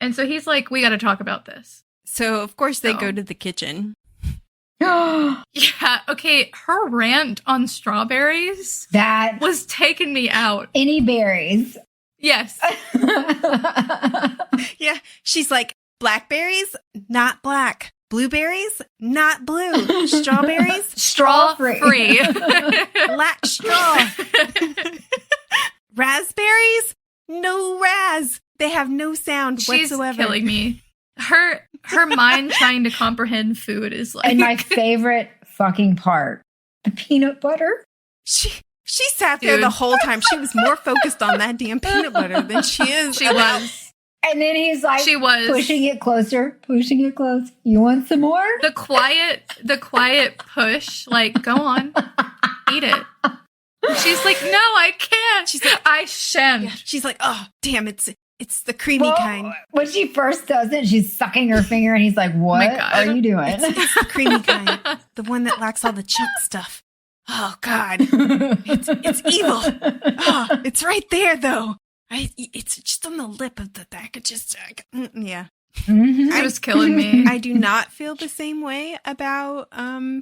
And so he's like, we got to talk about this. So, of course, they go to the kitchen. Yeah. Okay. Her rant on strawberries That was taking me out. any berries. Yes. Yeah. She's like, blackberries, not black. Blueberries, not blue. Strawberries, Straw free. lack straw. Raspberries, no raz. They have no sound She's whatsoever. killing me. Her mind trying to comprehend food is like. And my favorite fucking part, the peanut butter. She sat there Dude. the whole time. She was more focused on that damn peanut butter than she is. She was. And then he's like She was. pushing it closer, pushing it close. You want some more? The quiet push, like, go on, eat it. She's like, no, I can't. She's like, I shan't. yeah. She's like, oh, damn, it's the creamy kind. When she first does it, she's sucking her finger and he's like, what God. are you doing? It's the creamy kind. The one that lacks all the chunk stuff. Oh, God. It's evil. Oh, it's right there, though. It's just on the lip of the back. It just, yeah. Mhm. It was killing me. I do not feel the same way about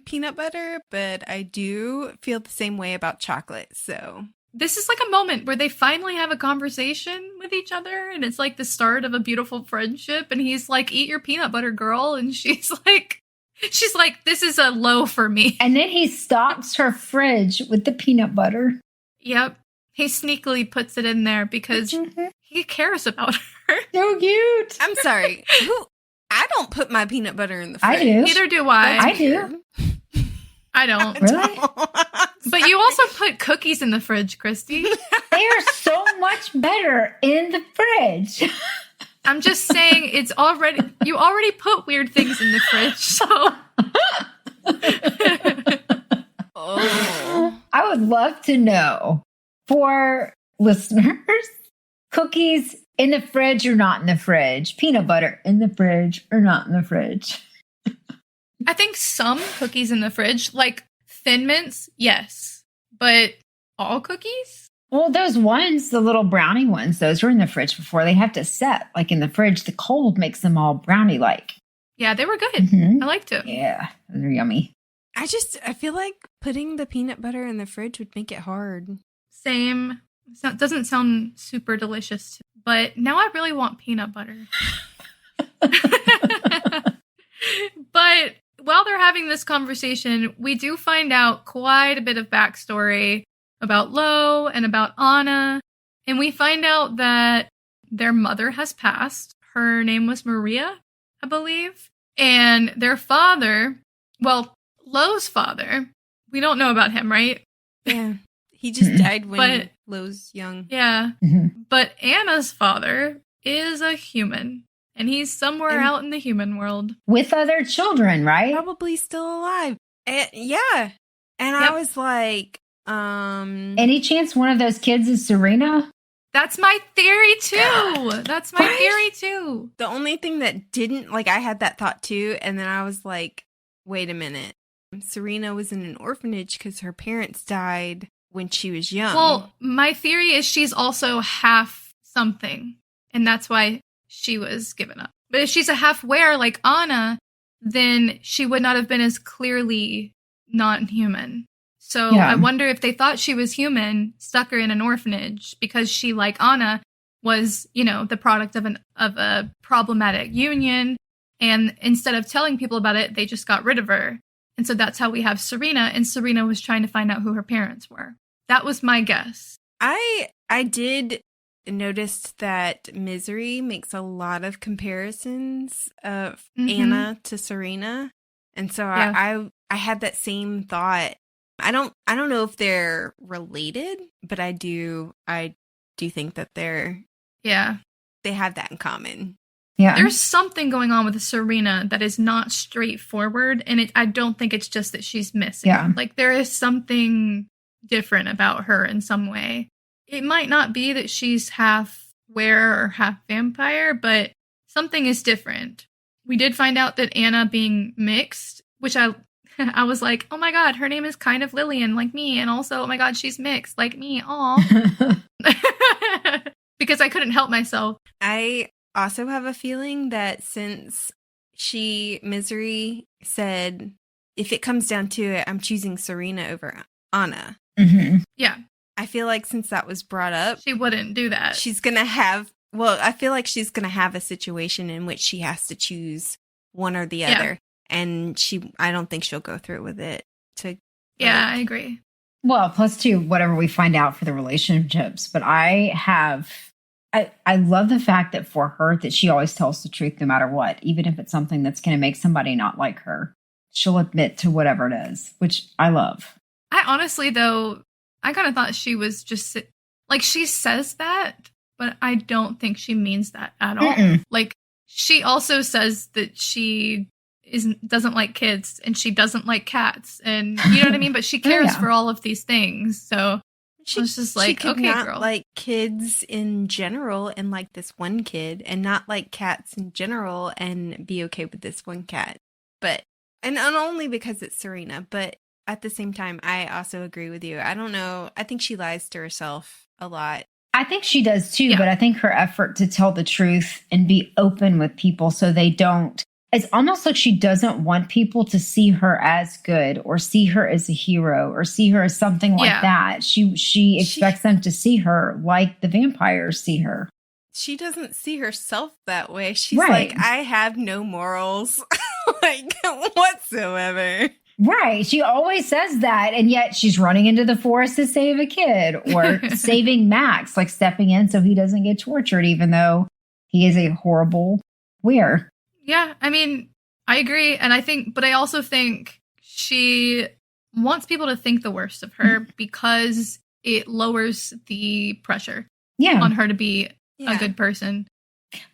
peanut butter, but I do feel the same way about chocolate. So This is like a moment where they finally have a conversation with each other, and it's like the start of a beautiful friendship. And he's like, eat your peanut butter, girl. And she's like, this is a low for me. And then he stocks her fridge with the peanut butter. Yep. He sneakily puts it in there because he cares about her. So cute. I'm sorry. I don't put my peanut butter in the fridge. I do. Neither do I. I do. I don't. Really? But you also put cookies in the fridge, Christy. They are so much better in the fridge. I'm just saying you already put weird things in the fridge, so. Oh. I would love to know, for listeners, cookies in the fridge or not in the fridge? Peanut butter in the fridge or not in the fridge? I think some cookies in the fridge, like Thin Mints, yes. But all cookies? Well, those ones, the little brownie ones, those are in the fridge before they have to set. Like in the fridge, the cold makes them all brownie-like. Yeah, they were good. Mhm. I liked it. Yeah, those are yummy. I feel like putting the peanut butter in the fridge would make it hard. Same. So it doesn't sound super delicious, but now I really want peanut butter. But while they're having this conversation, we do find out quite a bit of backstory about Lowe and about Ana. And we find out that their mother has passed. Her name was Maria, I believe. And their father, well, Lowe's father, we don't know about him, right? Yeah. He just died when But- Lowe's young. Yeah. Mhm. But Anna's father is a human. And he's somewhere And- out in the human world. With other children, right? Probably still alive. Yeah. And Yep. I was like, Any chance one of those kids is Serena? That's my theory too. God. That's my Right? theory too. the only thing that didn't, like, I had that thought too. And then I was like, wait a minute. Serena was in an orphanage because her parents died when she was young. Well, my theory is she's also half something. And that's why she was given up. But if she's a half were like Ana, then she would not have been as clearly not human. So Yeah. I wonder if they thought she was human, stuck her in an orphanage because she, like Ana, was, the product of a problematic union. And instead of telling people about it, they just got rid of her. And so that's how we have Serena. And Serena was trying to find out who her parents were. That was my guess. I did notice that Misery makes a lot of comparisons of Mhm. Ana to Serena. And so Yeah. I had that same thought. I don't know if they're related, but I do think that Yeah. they have that in common. Yeah. There's something going on with Serena that is not straightforward, and I don't think it's just that she's missing. Yeah. Like, there is something different about her in some way. It might not be that she's half were or half vampire, but something is different. We did find out that Ana being mixed, which I was like, oh my god, her name is kind of Lillian, like me, and also, oh my god, she's mixed, like me, aw. Because I couldn't help myself. I also have a feeling that since Misery said, if it comes down to it, I'm choosing Serena over Ana. Mm-hmm. Yeah. I feel like since that was brought up, She wouldn't do that. she's going to have, I feel like she's going to have a situation in which she has to choose one or the other. And I don't think she'll go through with it. I agree. Well, plus two, whatever we find out for the relationships. But I love the fact that for her, that she always tells the truth no matter what, even if it's something that's going to make somebody not like her. She'll admit to whatever it is, which I love. I honestly, though, I kind of thought she was just like, she says that, but I don't think she means that at all. Mm-mm. Like, she also says that she doesn't like kids and she doesn't like cats, and you know what I mean? But she cares for all of these things. So I was just like, she could okay, not girl. like kids in general and like this one kid, and not like cats in general and be okay with this one cat. But, and only because it's Serena, but at the same time, I also agree with you. I don't know. I think she lies to herself a lot. I think she does too, but I think her effort to tell the truth and be open with people so they don't, it's almost like she doesn't want people to see her as good or see her as a hero or see her as something like that. She expects them to see her like the vampires see her. She doesn't see herself that way. She's like, I have no morals, like whatsoever. Right. She always says that. And yet she's running into the forest to save a kid or saving Max, like stepping in so he doesn't get tortured, even though he is a horrible weir. Yeah. I mean, I agree. And I also think she wants people to think the worst of her because it lowers the pressure on her to be a good person.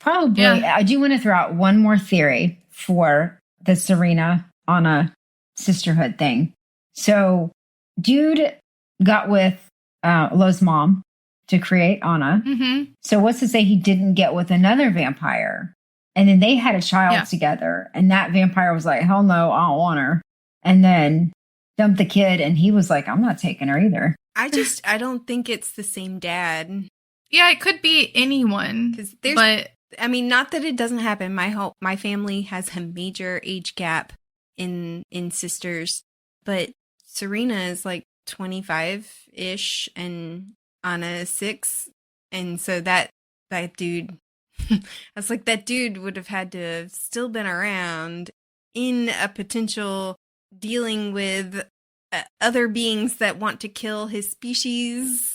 Probably. Yeah. I do want to throw out one more theory for the Serena Ana sisterhood thing. So dude got with Lowe's mom to create Ana. Mm-hmm. So what's to say he didn't get with another vampire? And then they had a child together, and that vampire was like, hell no, I don't want her. And then dumped the kid, and he was like, I'm not taking her either. I don't think it's the same dad. Yeah, it could be anyone. But I mean, not that it doesn't happen. My family has a major age gap in sisters, but Serena is like 25-ish and Ana is 6, and so that dude, I was like, that dude would have had to have still been around in a potential dealing with other beings that want to kill his species.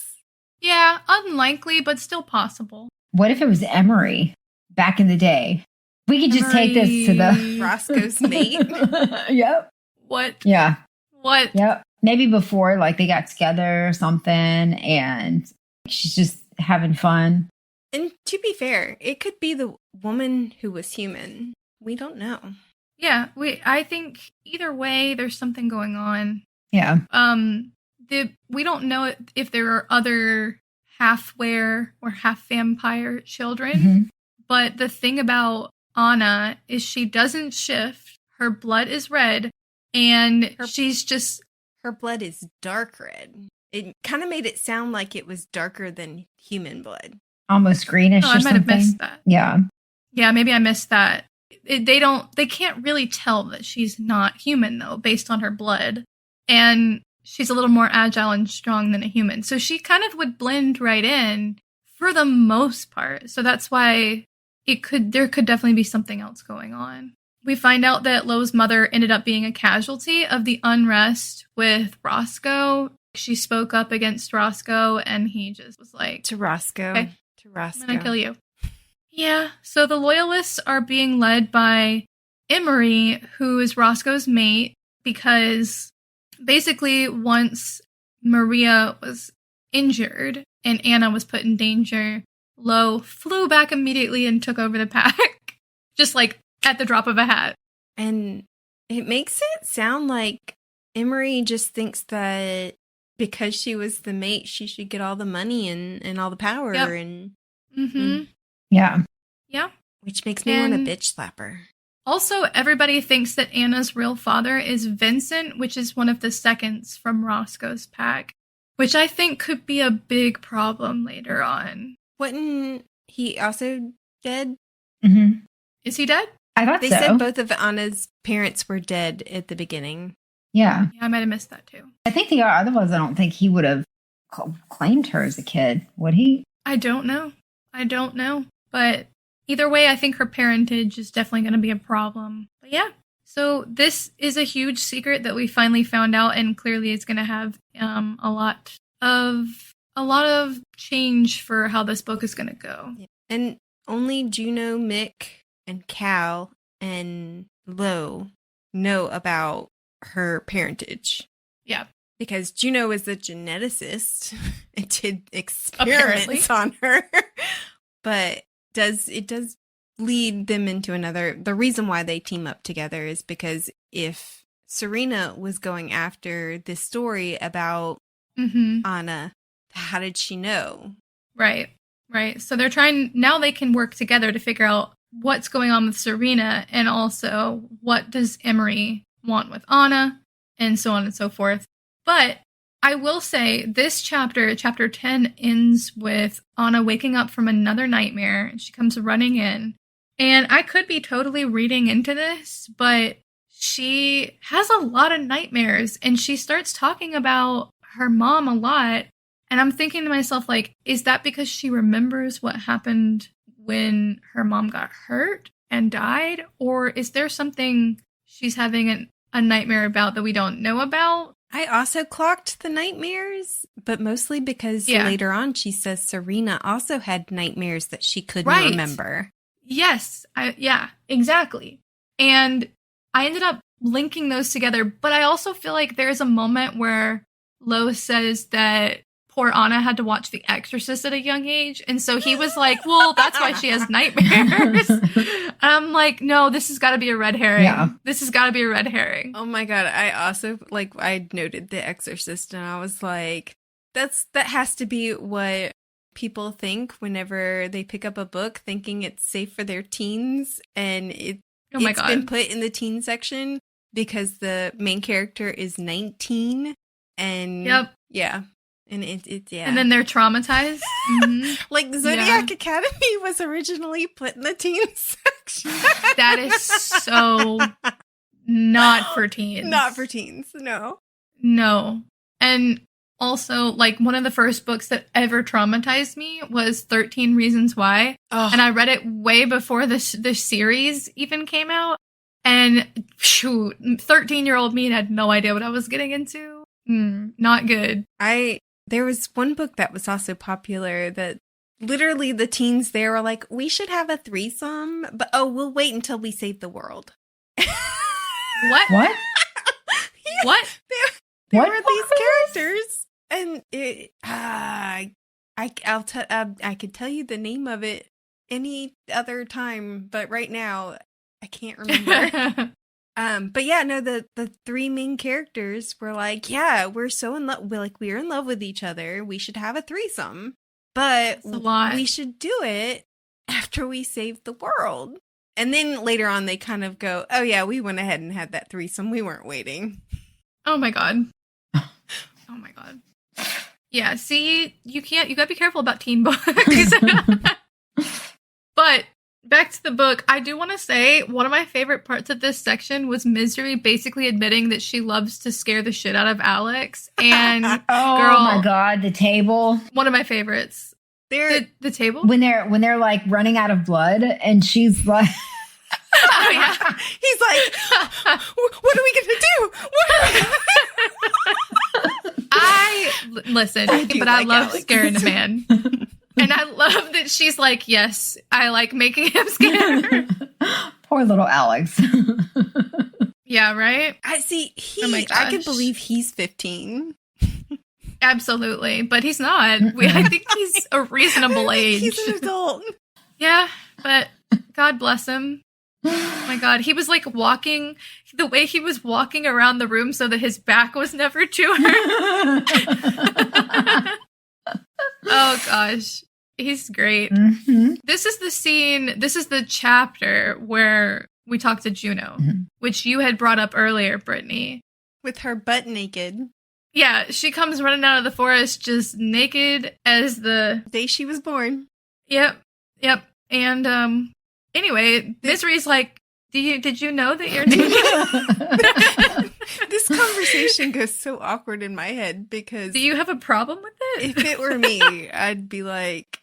Yeah, unlikely, but still possible. What if it was Emery back in the day? We could just take this to the Roscoe's mate. Yep. What? Yeah. What? Yep. Maybe before, like, they got together or something, and she's just having fun. And to be fair, it could be the woman who was human. We don't know. Yeah, I think either way, there's something going on. Yeah. We don't know if there are other half were or half vampire children, Mm-hmm. but the thing about Ana is she doesn't shift. Her blood is red, and her blood is dark red. It kind of made it sound like it was darker than human blood. Almost greenish or something. I might have missed that. Yeah. Yeah, maybe I missed that. They can't really tell that she's not human, though, based on her blood. And she's a little more agile and strong than a human. So she kind of would blend right in for the most part. So that's why there could definitely be something else going on. We find out that Lowe's mother ended up being a casualty of the unrest with Roscoe. She spoke up against Roscoe, and he just was like, to Roscoe. Okay, to Roscoe. I'm gonna kill you. Yeah, so the Loyalists are being led by Emery, who is Roscoe's mate, because basically once Maria was injured and Ana was put in danger, Lowe flew back immediately and took over the pack, just like at the drop of a hat. And it makes it sound like Emery just thinks that because she was the mate, she should get all the money and all the power. Yep. And Mm-hmm. Yeah. Yeah. Which makes me want to bitch slap her. Also, everybody thinks that Anna's real father is Vincent, which is one of the seconds from Roscoe's pack, which I think could be a big problem later on. Wasn't he also dead? Mm-hmm. Is he dead? I thought They so. said both of Anna's parents were dead at the beginning. Yeah. Yeah, I might have missed that too. I think the otherwise, I don't think he would have claimed her as a kid, would he? I don't know. But either way, I think her parentage is definitely going to be a problem. But yeah. So this is a huge secret that we finally found out, and clearly it's going to have a lot of change for how this book is going to go. Yeah. And only Juno, Mick, and Cal and Lowe know about her parentage. Yeah. Because Juno is a geneticist and did experiments on her. But it does lead them into another. The reason why they team up together is because if Serena was going after this story about Ana, how did she know? Right. So they're trying, now they can work together to figure out what's going on with Serena, and also what does Emery want with Ana, and so on and so forth. But I will say this chapter 10, ends with Ana waking up from another nightmare, and she comes running in. And I could be totally reading into this, but she has a lot of nightmares, and she starts talking about her mom a lot. And I'm thinking to myself, like, is that because she remembers what happened when her mom got hurt and died? Or is there something she's having a nightmare about that we don't know about? I also clocked the nightmares, but mostly because later on she says Serena also had nightmares that she couldn't remember. Yes. Yeah, exactly. And I ended up linking those together, but I also feel like there's a moment where Lowe says that poor Ana had to watch The Exorcist at a young age, and so he was like, well, that's why she has nightmares. I'm like, no, this has got to be a red herring. Yeah. This has got to be a red herring. Oh my god, I also, I noted The Exorcist, and I was like, that has to be what people think whenever they pick up a book thinking it's safe for their teens, and it's been put in the teen section because the main character is 19, and yeah. And and then they're traumatized. Like Zodiac Academy was originally put in the teen section. That is so not for teens. Not for teens, no. No. And also, like, one of the first books that ever traumatized me was 13 Reasons Why. Oh. And I read it way before this series even came out. And shoot, 13-year-old me had no idea what I was getting into. Not good. There was one book that was also popular that literally the teens there were like, we should have a threesome, but we'll wait until we save the world. What? What? What? There were these characters, and I could tell you the name of it any other time, but right now I can't remember. But yeah, no, the three main characters were like, yeah, we're so in love. We're in love with each other. We should have a threesome, but we should do it after we save the world. And then later on, they kind of go, oh yeah, we went ahead and had that threesome. We weren't waiting. Oh my god. Oh my god. Yeah. See, you gotta be careful about teen books. But back to the book, I do want to say one of my favorite parts of this section was Misery basically admitting that she loves to scare the shit out of Alex. And oh my god, the table. One of my favorites. The table? When they're like running out of blood, and she's like, oh yeah. He's like, what are we gonna do? Listen, but I love scaring a man. And I love that she's like, yes, I like making him scared. Poor little Alex. Yeah, right? I can believe he's 15. Absolutely. But he's not. I think he's a reasonable age. He's an adult. Yeah, but God bless him. Oh my god, he was like walking, the way he was walking around the room so that his back was never to her. Oh gosh, he's great. Mm-hmm. This is the chapter where we talk to Juno, which you had brought up earlier, Brittany. With her butt naked. Yeah, she comes running out of the forest just naked as the day she was born. Yep. And Anyway, Misery's like, did you know that you're naked? This conversation goes so awkward in my head because... Do you have a problem with it? If it were me, I'd be like...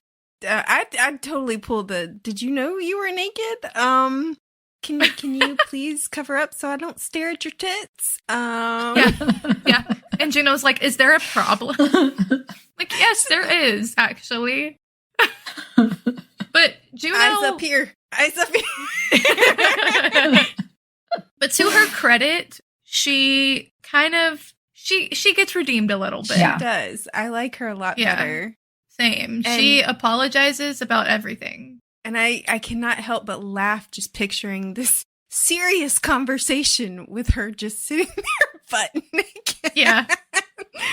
I'd totally pull the, did you know you were naked? Can you please cover up so I don't stare at your tits? Yeah. And Juno's like, is there a problem? Like, yes, there is, actually. But Juno... Eyes up here. But to her credit, she kind of... She gets redeemed a little bit. She does. I like her a lot better. Same. And she apologizes about everything. And I cannot help but laugh just picturing this serious conversation with her just sitting there butt naked. Yeah,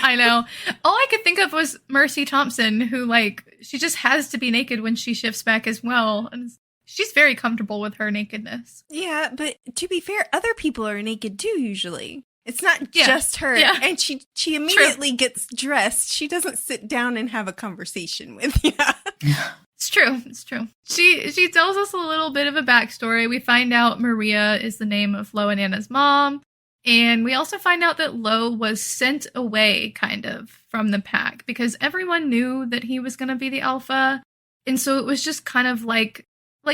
I know. All I could think of was Mercy Thompson, who, like, she just has to be naked when she shifts back as well. And she's very comfortable with her nakedness. Yeah, but to be fair, other people are naked too, usually. It's not just her. Yeah. And she immediately gets dressed. She doesn't sit down and have a conversation with you. It's true. She tells us a little bit of a backstory. We find out Maria is the name of Lowe and Anna's mom. And we also find out that Lowe was sent away, kind of, from the pack. Because everyone knew that he was going to be the alpha. And so it was just kind of like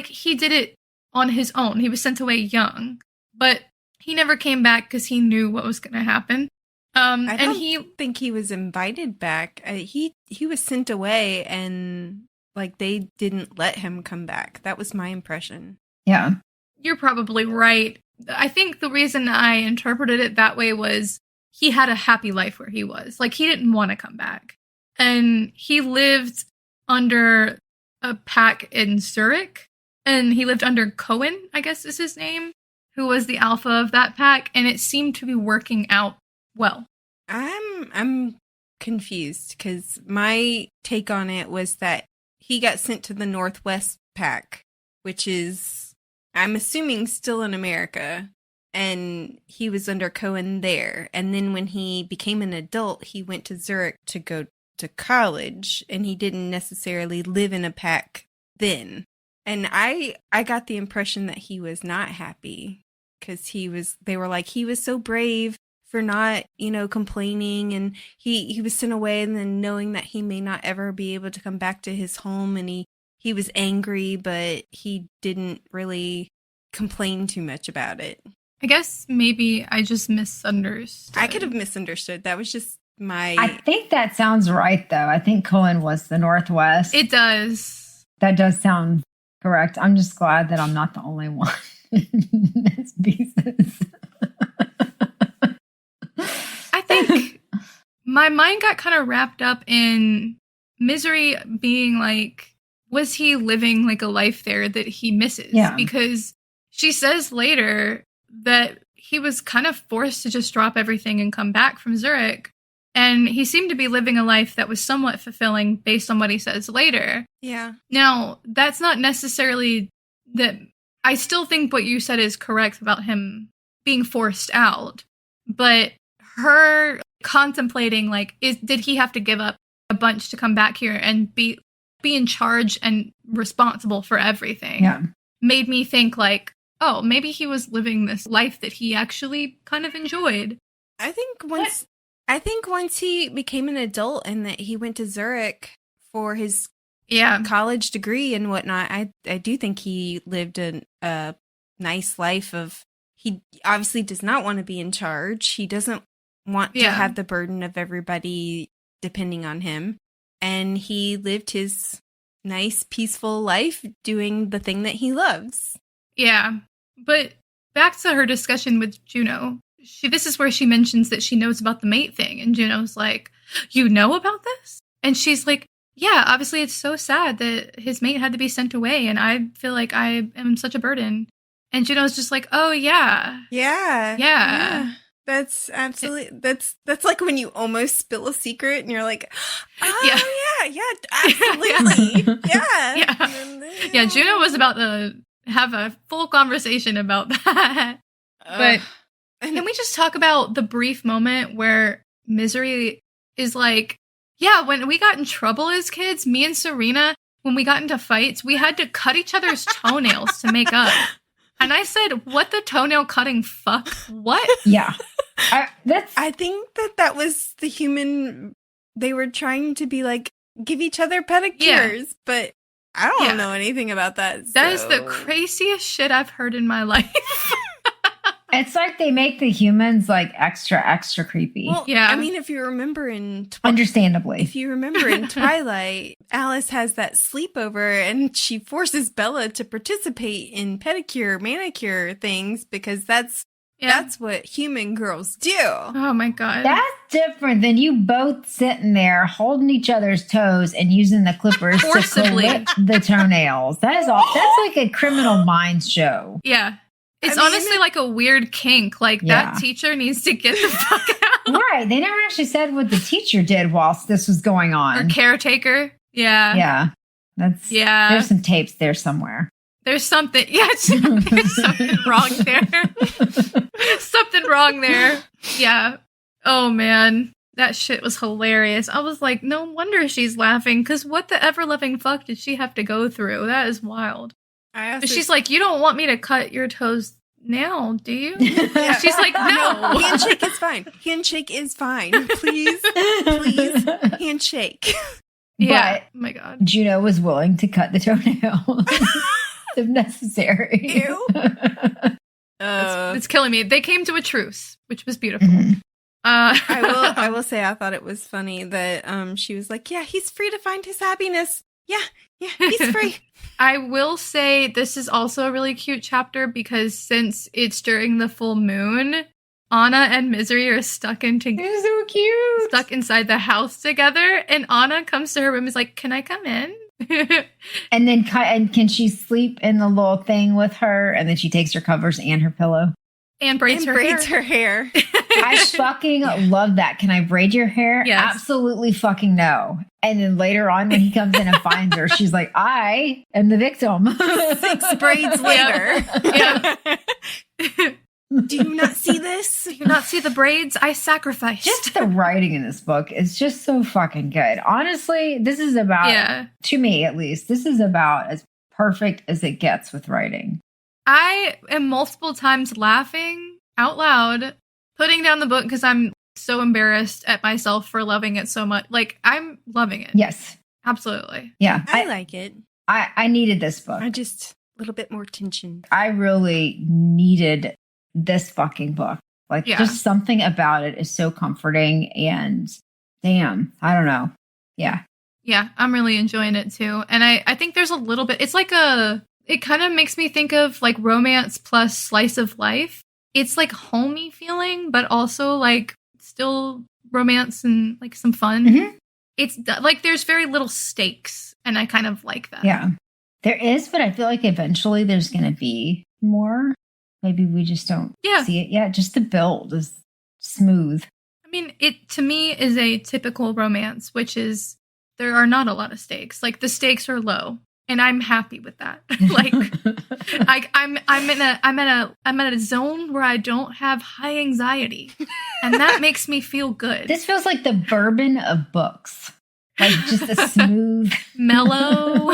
he did it on his own. He was sent away young. But he never came back because he knew what was going to happen. I don't think he was invited back. He was sent away and like they didn't let him come back. That was my impression. Yeah. You're probably right. I think the reason I interpreted it that way was he had a happy life where he was. Like, he didn't want to come back. And he lived under a pack in Zurich. And he lived under Cohen, I guess is his name, who was the alpha of that pack, and it seemed to be working out well. I'm confused because my take on it was that he got sent to the Northwest pack, which is, I'm assuming, still in America, and he was under Cohen there. And then when he became an adult, he went to Zurich to go to college, and he didn't necessarily live in a pack then. And I got the impression that he was not happy because they were like, he was so brave for not, complaining. And he was sent away and then knowing that he may not ever be able to come back to his home. And he was angry, but he didn't really complain too much about it. I guess maybe I just misunderstood. I could have misunderstood. That was just I think that sounds right, though. I think Cohen was the Northwest. It does. That does sound correct. I'm just glad that I'm not the only one in this pieces. I think my mind got kind of wrapped up in Misery being like, was he living like a life there that he misses? Yeah. Because she says later that he was kind of forced to just drop everything and come back from Zurich. And he seemed to be living a life that was somewhat fulfilling based on what he says later. Yeah. Now, that's not necessarily that. I still think what you said is correct about him being forced out. But her contemplating, like, did he have to give up a bunch to come back here and be in charge and responsible for everything? Yeah. Made me think, like, oh, maybe he was living this life that he actually kind of enjoyed. I think once he became an adult and that he went to Zurich for his college degree and whatnot, I do think he lived a nice life of, he obviously does not want to be in charge. He doesn't want to have the burden of everybody depending on him. And he lived his nice, peaceful life doing the thing that he loves. Yeah. But back to her discussion with Juno. This is where she mentions that she knows about the mate thing. And Juno's like, you know about this? And she's like, yeah, obviously it's so sad that his mate had to be sent away. And I feel like I am such a burden. And Juno's just like, oh, yeah. Yeah. That's absolutely, that's like when you almost spill a secret and you're like, oh, yeah, absolutely. Yeah, Juno was about to have a full conversation about that. But can we just talk about the brief moment where Misery is like, yeah, when we got in trouble as kids, me and Serena, when we got into fights, we had to cut each other's toenails to make up. And I said, what the toenail cutting fuck? What? Yeah. I think that was the human. They were trying to be like, give each other pedicures, but I don't know anything about that. So. That is the craziest shit I've heard in my life. It's like they make the humans like extra creepy. Well, yeah. I mean, if you remember understandably, if you remember in Twilight, Alice has that sleepover and she forces Bella to participate in pedicure, manicure things because that's what human girls do. Oh my God. That's different than you both sitting there holding each other's toes and using the clippers to clip the toenails. That is all. That's like a Criminal Minds show. Yeah. It's honestly like a weird kink. Like, that teacher needs to get the fuck out. Right. They never actually said what the teacher did whilst this was going on. Or caretaker. Yeah. Yeah. There's some tapes there somewhere. There's something. Yeah, there's something wrong there. Something wrong there. Yeah. Oh, man. That shit was hilarious. I was like, no wonder she's laughing, because what the ever-loving fuck did she have to go through? That is wild. She's like, you don't want me to cut your toes now, do you? Yeah. She's like, no. Handshake is fine. Handshake is fine. Please, handshake. Yeah. But oh my God. Juno was willing to cut the toenail if necessary. Ew. It's killing me. They came to a truce, which was beautiful. Mm-hmm. I will say I thought it was funny that she was like, yeah, he's free to find his happiness. Yeah, he's free. I will say this is also a really cute chapter because since it's during the full moon, Ana and Misery are stuck They're so cute. Stuck inside the house together, and Ana comes to her room and is like, "Can I come in?" And then can she sleep in the little thing with her? And then she takes her covers and her pillow. And braids her hair. I fucking love that. Can I braid your hair? Yes. Absolutely fucking no. And then later on when he comes in and finds her, she's like, I am the victim. 6 braids later. Yeah. Do you not see this? Do you not see the braids? I sacrificed. Just the writing in this book is just so fucking good. Honestly, this is about, to me at least, this is about as perfect as it gets with writing. I am multiple times laughing out loud, putting down the book because I'm so embarrassed at myself for loving it so much. Like, I'm loving it. Yes. Absolutely. Yeah. I like it. I needed this book. I just, a little bit more tension. I really needed this fucking book. Like, just something about it is so comforting and damn, I don't know. Yeah. Yeah, I'm really enjoying it too. And I think there's a little bit, it's like it kind of makes me think of like romance plus slice of life. It's like homey feeling, but also like still romance and like some fun. Mm-hmm. It's like there's very little stakes, and I kind of like that. Yeah, there is, but I feel like eventually there's going to be more. Maybe we just don't see it yet. Just the build is smooth. I mean, it to me is a typical romance, which is there are not a lot of stakes. Like the stakes are low. And I'm happy with that. Like, I'm in a zone where I don't have high anxiety, and that makes me feel good. This feels like the bourbon of books, like just a smooth, mellow.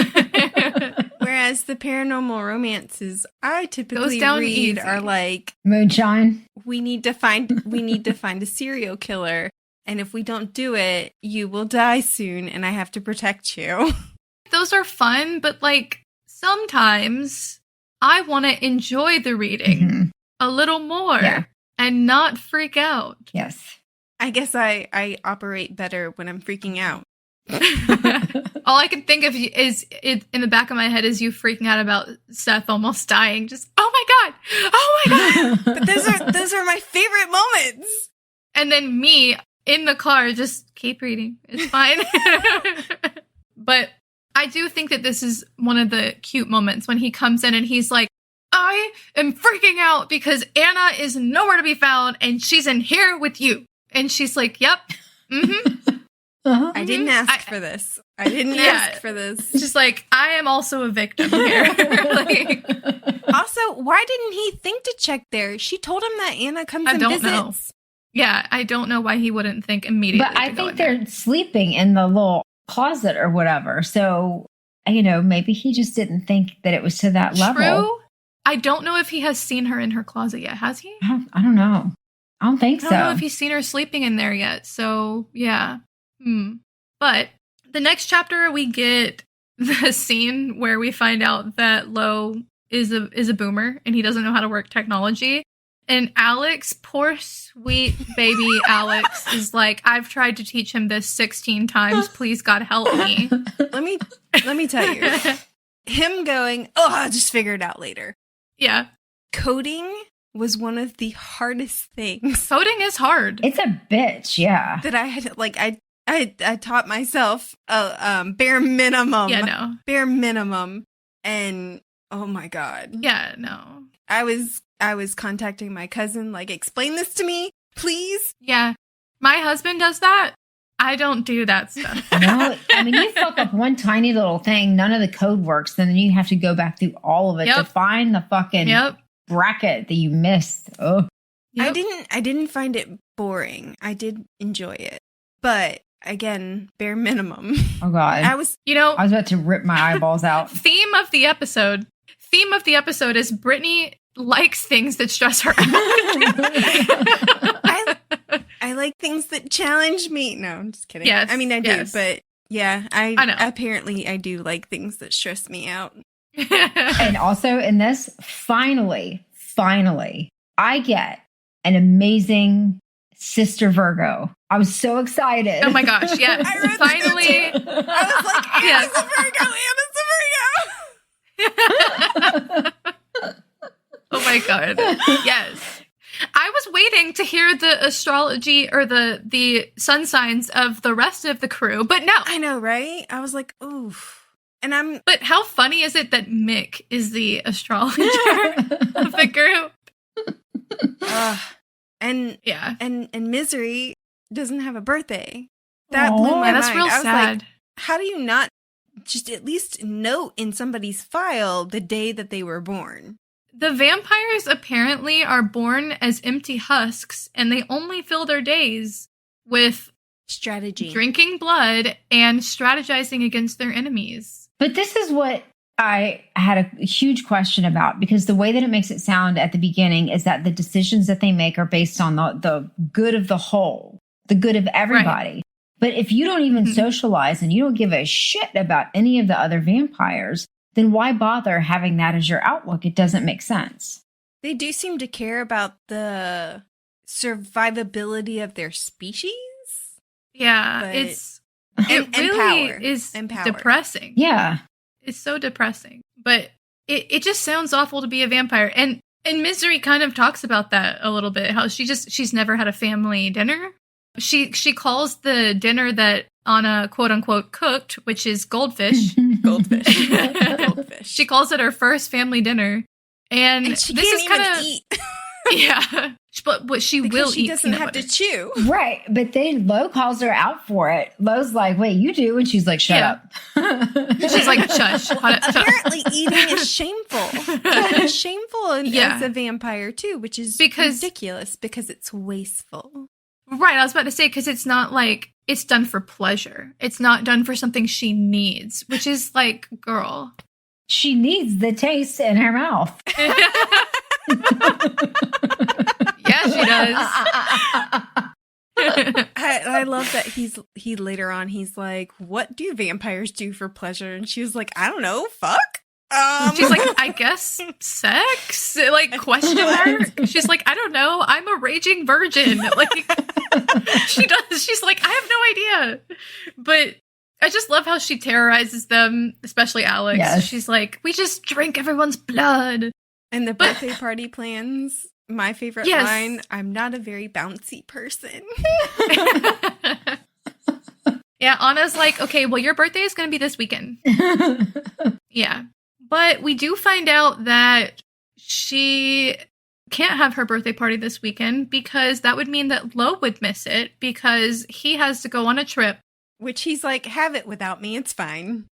Whereas the paranormal romances I typically read easy. are like moonshine. We need to find a serial killer, and if we don't do it, you will die soon, and I have to protect you. Those are fun, but like sometimes I want to enjoy the reading a little more and not freak out. Yes. I guess I operate better when I'm freaking out. All I can think of is in the back of my head is you freaking out about Seth almost dying. Just, oh my God. But those are my favorite moments. And then me in the car, just keep reading. It's fine. But I do think that this is one of the cute moments when he comes in and he's like, I am freaking out because Ana is nowhere to be found and she's in here with you. And she's like, yep. Mm-hmm. I didn't ask for this. I didn't ask for this. She's like, I am also a victim here. Also, why didn't he think to check there? She told him that Ana comes and visits. Know. Yeah, I don't know why he wouldn't think immediately. But I think they're sleeping in the little closet or whatever. So maybe he just didn't think that it was to that level. True. I don't know if he has seen her in her closet yet. Has he? I don't know. I don't think so. I don't know if he's seen her sleeping in there yet. So, yeah. But the next chapter, we get the scene where we find out that Lowe is a boomer and he doesn't know how to work technology. And Alex, poor sweet baby Alex, is like, I've tried to teach him this 16 times. Please, God, help me. Let me tell you. Him going, I'll just figure it out later. Yeah. Coding was one of the hardest things. Coding is hard. It's a bitch, yeah. That I had, like, I taught myself bare minimum. Yeah, no. Bare minimum. And, oh my God. Yeah, no. I was contacting my cousin, like, explain this to me, please. Yeah. My husband does that. I don't do that stuff. No, I mean, you fuck up one tiny little thing, none of the code works, then you have to go back through all of it to find the fucking bracket that you missed. Oh. Yep. I didn't find it boring. I did enjoy it. But again, bare minimum. Oh God. I was about to rip my eyeballs out. Theme of the episode is Brittany likes things that stress her out. I like things that challenge me. No, I'm just kidding. Yes, I mean, I do, but yeah, I know. Apparently I do like things that stress me out. And also in this, finally, I get an amazing sister Virgo. I was so excited. Oh my gosh, yes. Finally. I was like, Anna's a Virgo, Oh my God. Yes. I was waiting to hear the astrology or the sun signs of the rest of the crew, but no. I know, right? I was like, oof. But how funny is it that Mick is the astrologer of the group? And Misery doesn't have a birthday. That blew my mind. That's real sad. Like, how do you not just at least note in somebody's file the day that they were born? The vampires apparently are born as empty husks, and they only fill their days with strategy, drinking blood, and strategizing against their enemies. But this is what I had a huge question about, because the way that it makes it sound at the beginning is that the decisions that they make are based on the good of the whole, the good of everybody. Right. But if you don't even socialize and you don't give a shit about any of the other vampires, then why bother having that as your outlook? It doesn't make sense. They do seem to care about the survivability of their species. Yeah, it really is depressing. Yeah. It's so depressing. But it just sounds awful to be a vampire. And Misery kind of talks about that a little bit, how she's never had a family dinner. She calls the dinner that Ana, quote unquote, cooked, which is goldfish. Goldfish. She calls it her first family dinner. And she this can't is kind even of eat. Yeah. But she will she eat. Doesn't have to chew. Right. But then Lowe calls her out for it. Lowe's like, wait, you do? And she's like, shut up. She's like, shush. Apparently eating is shameful. It's shameful as a vampire too, which is ridiculous because it's wasteful. Right. I was about to say, because it's not like it's done for pleasure. It's not done for something she needs, which is like, girl. She needs the taste in her mouth. Yeah, she does. I love that he later on he's like, what do vampires do for pleasure? And she was like, I don't know, fuck. She's like, I guess sex? Like, question mark? She's like, I don't know. I'm a raging virgin. Like, she does. She's like, I have no idea. But I just love how she terrorizes them, especially Alex. Yes. She's like, we just drink everyone's blood. And the birthday party plans, my favorite line, I'm not a very bouncy person. Yeah, Anna's like, okay, well, your birthday is going to be this weekend. Yeah. But we do find out that she can't have her birthday party this weekend because that would mean that Lowe would miss it because he has to go on a trip. Which he's like, have it without me, it's fine.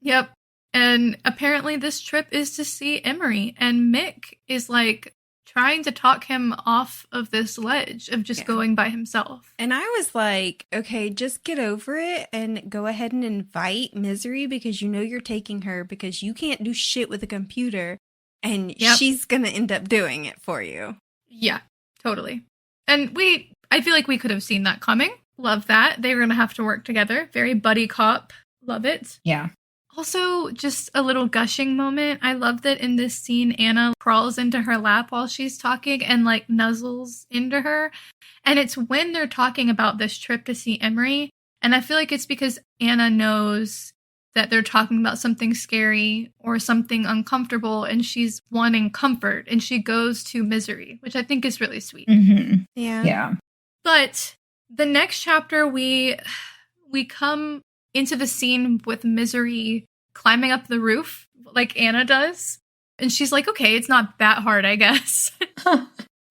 Yep. And apparently this trip is to see Emery. And Mick is like trying to talk him off of this ledge of just going by himself. And I was like, okay, just get over it and go ahead and invite Misery because you know you're taking her because you can't do shit with a computer and she's going to end up doing it for you. Yeah, totally. And I feel like we could have seen that coming. Love that. They were going to have to work together. Very buddy cop. Love it. Yeah. Also, just a little gushing moment. I love that in this scene, Ana crawls into her lap while she's talking and like nuzzles into her. And it's when they're talking about this trip to see Emery. And I feel like it's because Ana knows that they're talking about something scary or something uncomfortable and she's wanting comfort and she goes to Misery, which I think is really sweet. Mm-hmm. Yeah. But the next chapter, we come into the scene with Misery climbing up the roof like Ana does. And she's like, okay, it's not that hard, I guess.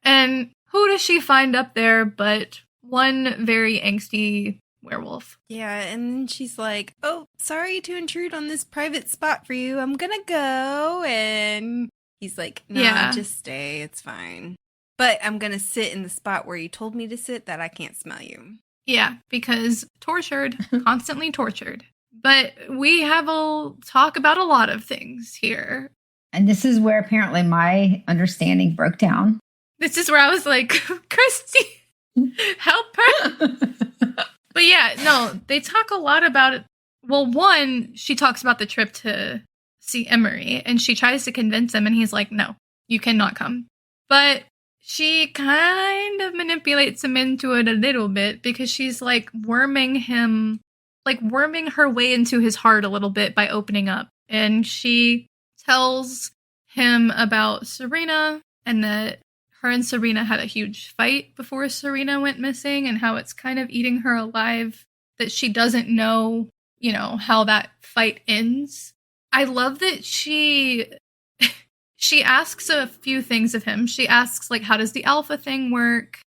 And who does she find up there but one very angsty werewolf? Yeah, and then she's like, oh, sorry to intrude on this private spot for you. I'm gonna go. And he's like, no, just stay. It's fine. But I'm gonna sit in the spot where you told me to sit that I can't smell you. Yeah, because tortured, constantly tortured. But we have a talk about a lot of things here. And this is where apparently my understanding broke down. This is where I was like, Christy, help her. But yeah, no, they talk a lot about it. Well, one, she talks about the trip to see Emery, and she tries to convince him, and he's like, no, you cannot come. But she kind of manipulates him into it a little bit because she's like worming her way into his heart a little bit by opening up. And she tells him about Serena and that her and Serena had a huge fight before Serena went missing and how it's kind of eating her alive, that she doesn't know, how that fight ends. I love that she asks a few things of him. She asks, like, how does the alpha thing work?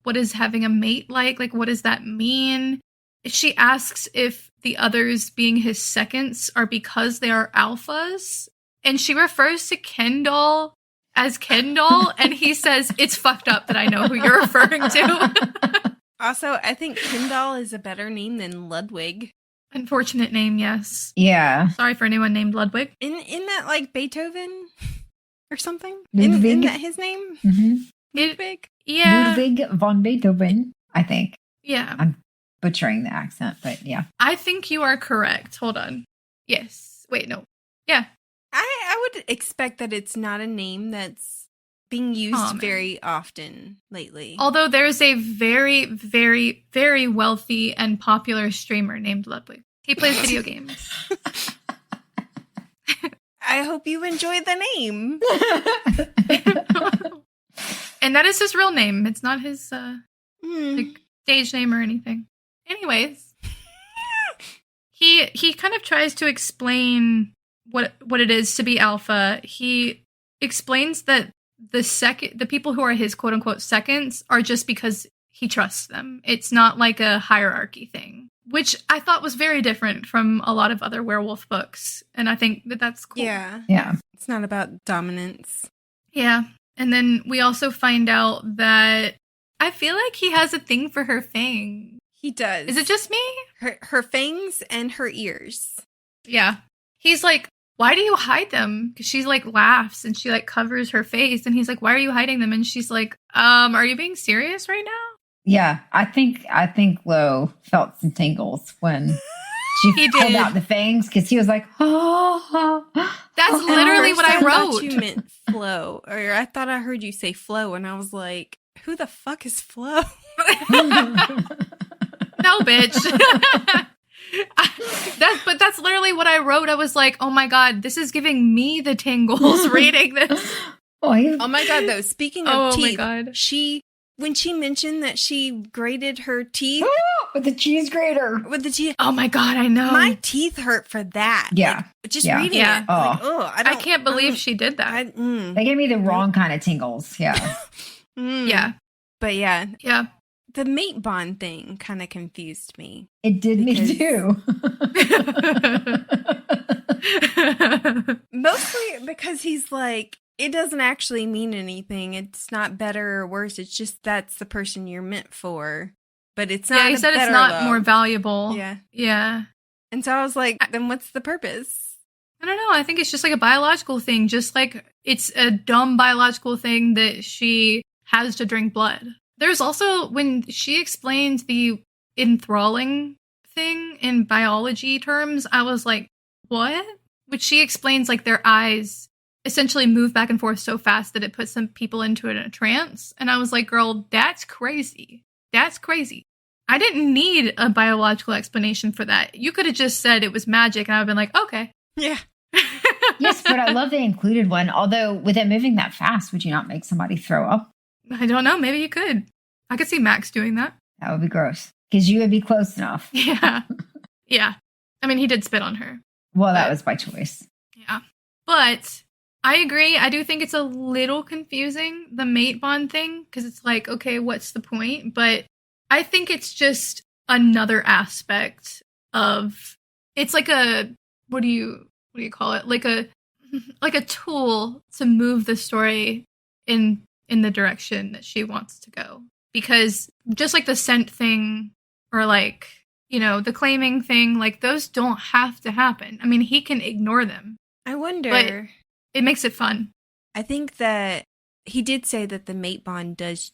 What is having a mate like? Like, what does that mean? She asks if the others being his seconds are because they are alphas. And she refers to Kendall as Kendall. And he says, it's fucked up that I know who you're referring to. Also, I think Kendall is a better name than Ludwig. Unfortunate name, yes. Yeah. Sorry for anyone named Ludwig. In that like Beethoven or something? Ludwig. Isn't that his name? Mm-hmm. Ludwig? Yeah. Ludwig von Beethoven, I think. Yeah. I'm butchering the accent, but yeah. I think you are correct. Hold on. Yes. Wait, no. Yeah. I would expect that it's not a name that's being used very often lately. Although there's a very, very, very wealthy and popular streamer named Ludwig. He plays video games. I hope you enjoy the name. And that is his real name. It's not his like stage name or anything. Anyways, he kind of tries to explain what it is to be alpha. He explains that the people who are his quote unquote seconds are just because he trusts them. It's not like a hierarchy thing, which I thought was very different from a lot of other werewolf books. And I think that's cool. Yeah. Yeah. It's not about dominance. Yeah. And then we also find out that I feel like he has a thing for her fang. He does. Is it just me? Her fangs and her ears. Yeah. He's like, why do you hide them? Because she like laughs and she like covers her face. And he's like, why are you hiding them? And she's like, are you being serious right now? Yeah. I think Lowe felt some tingles when she pulled out the fangs because he was like, oh. That's literally what I wrote. I thought you meant Flo. Or I thought I heard you say Flo. And I was like, who the fuck is Flo? No, bitch. But that's literally what I wrote. I was like, oh my God, this is giving me the tingles reading this. Oh my God, though, speaking of teeth, my God. When she mentioned that she grated her teeth. With the cheese grater. With the teeth. Oh my God, I know. My teeth hurt for that. Yeah. Like, just reading it. Oh. Like, I can't believe she did that. They gave me the wrong kind of tingles. Yeah. Yeah. But yeah. Yeah. The mate bond thing kind of confused me. It did me too. Mostly because he's like, it doesn't actually mean anything. It's not better or worse. It's just that's the person you're meant for. But it's not. Yeah, he said it's not more valuable. Yeah. Yeah. And so I was like, then what's the purpose? I don't know. I think it's just like a biological thing. Just like it's a dumb biological thing that she has to drink blood. There's also, when she explained the enthralling thing in biology terms, I was like, what? Which she explains like their eyes essentially move back and forth so fast that it puts some people into a trance. And I was like, girl, that's crazy. That's crazy. I didn't need a biological explanation for that. You could have just said it was magic and I would have been like, okay. Yeah. Yes, but I love they included one. Although with it moving that fast, would you not make somebody throw up? I don't know. Maybe you could. I could see Max doing that. That would be gross. Because you would be close enough. Yeah. Yeah. I mean, he did spit on her. Well, that was by choice. Yeah. But I agree. I do think it's a little confusing, the mate bond thing, because it's like, okay, what's the point? But I think it's just another aspect of, it's like a, what do you call it? Like a tool to move the story in the direction that she wants to go. Because just like the scent thing, or like, you know, the claiming thing, like those don't have to happen. I mean, he can ignore them. I wonder. But it makes it fun. I think that he did say that the mate bond does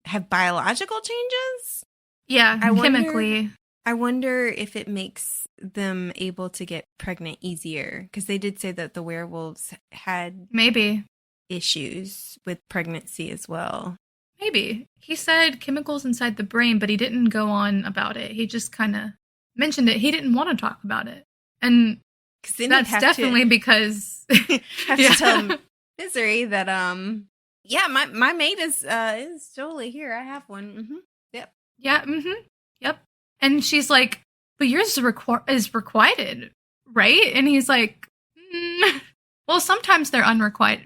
have biological changes. Yeah, chemically. I wonder if it makes them able to get pregnant easier. Because they did say that the werewolves had maybe issues with pregnancy as well. Maybe. He said chemicals inside the brain, but he didn't go on about it. He just kind of mentioned it. He didn't want to talk about it. And that's definitely because have to tell Misery that yeah, my mate is totally here. I have one. Mm-hmm. Yep. Yeah. Mm-hmm. Yep. And she's like, but yours is requited, right? And he's like, well, sometimes they're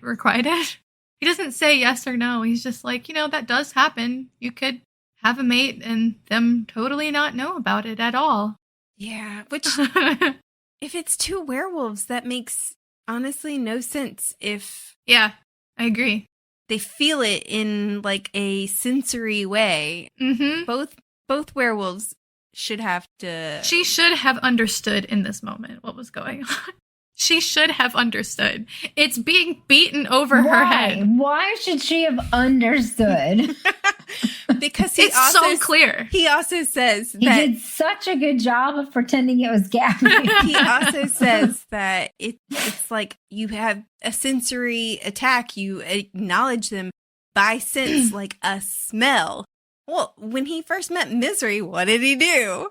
requited. He doesn't say yes or no. He's just like, you know, that does happen. You could have a mate and them totally not know about it at all. Yeah, which if it's two werewolves, that makes honestly no sense. Yeah, I agree. They feel it in like a sensory way. Mm-hmm. Both werewolves should have to. She should have understood in this moment what was going on. She should have understood. It's being beaten over her head. Why should she have understood? Because it's so clear. He also says he did such a good job of pretending it was Gabby. He also says that it's like you have a sensory attack. You acknowledge them by sense, like a smell. Well, when he first met Misery, what did he do?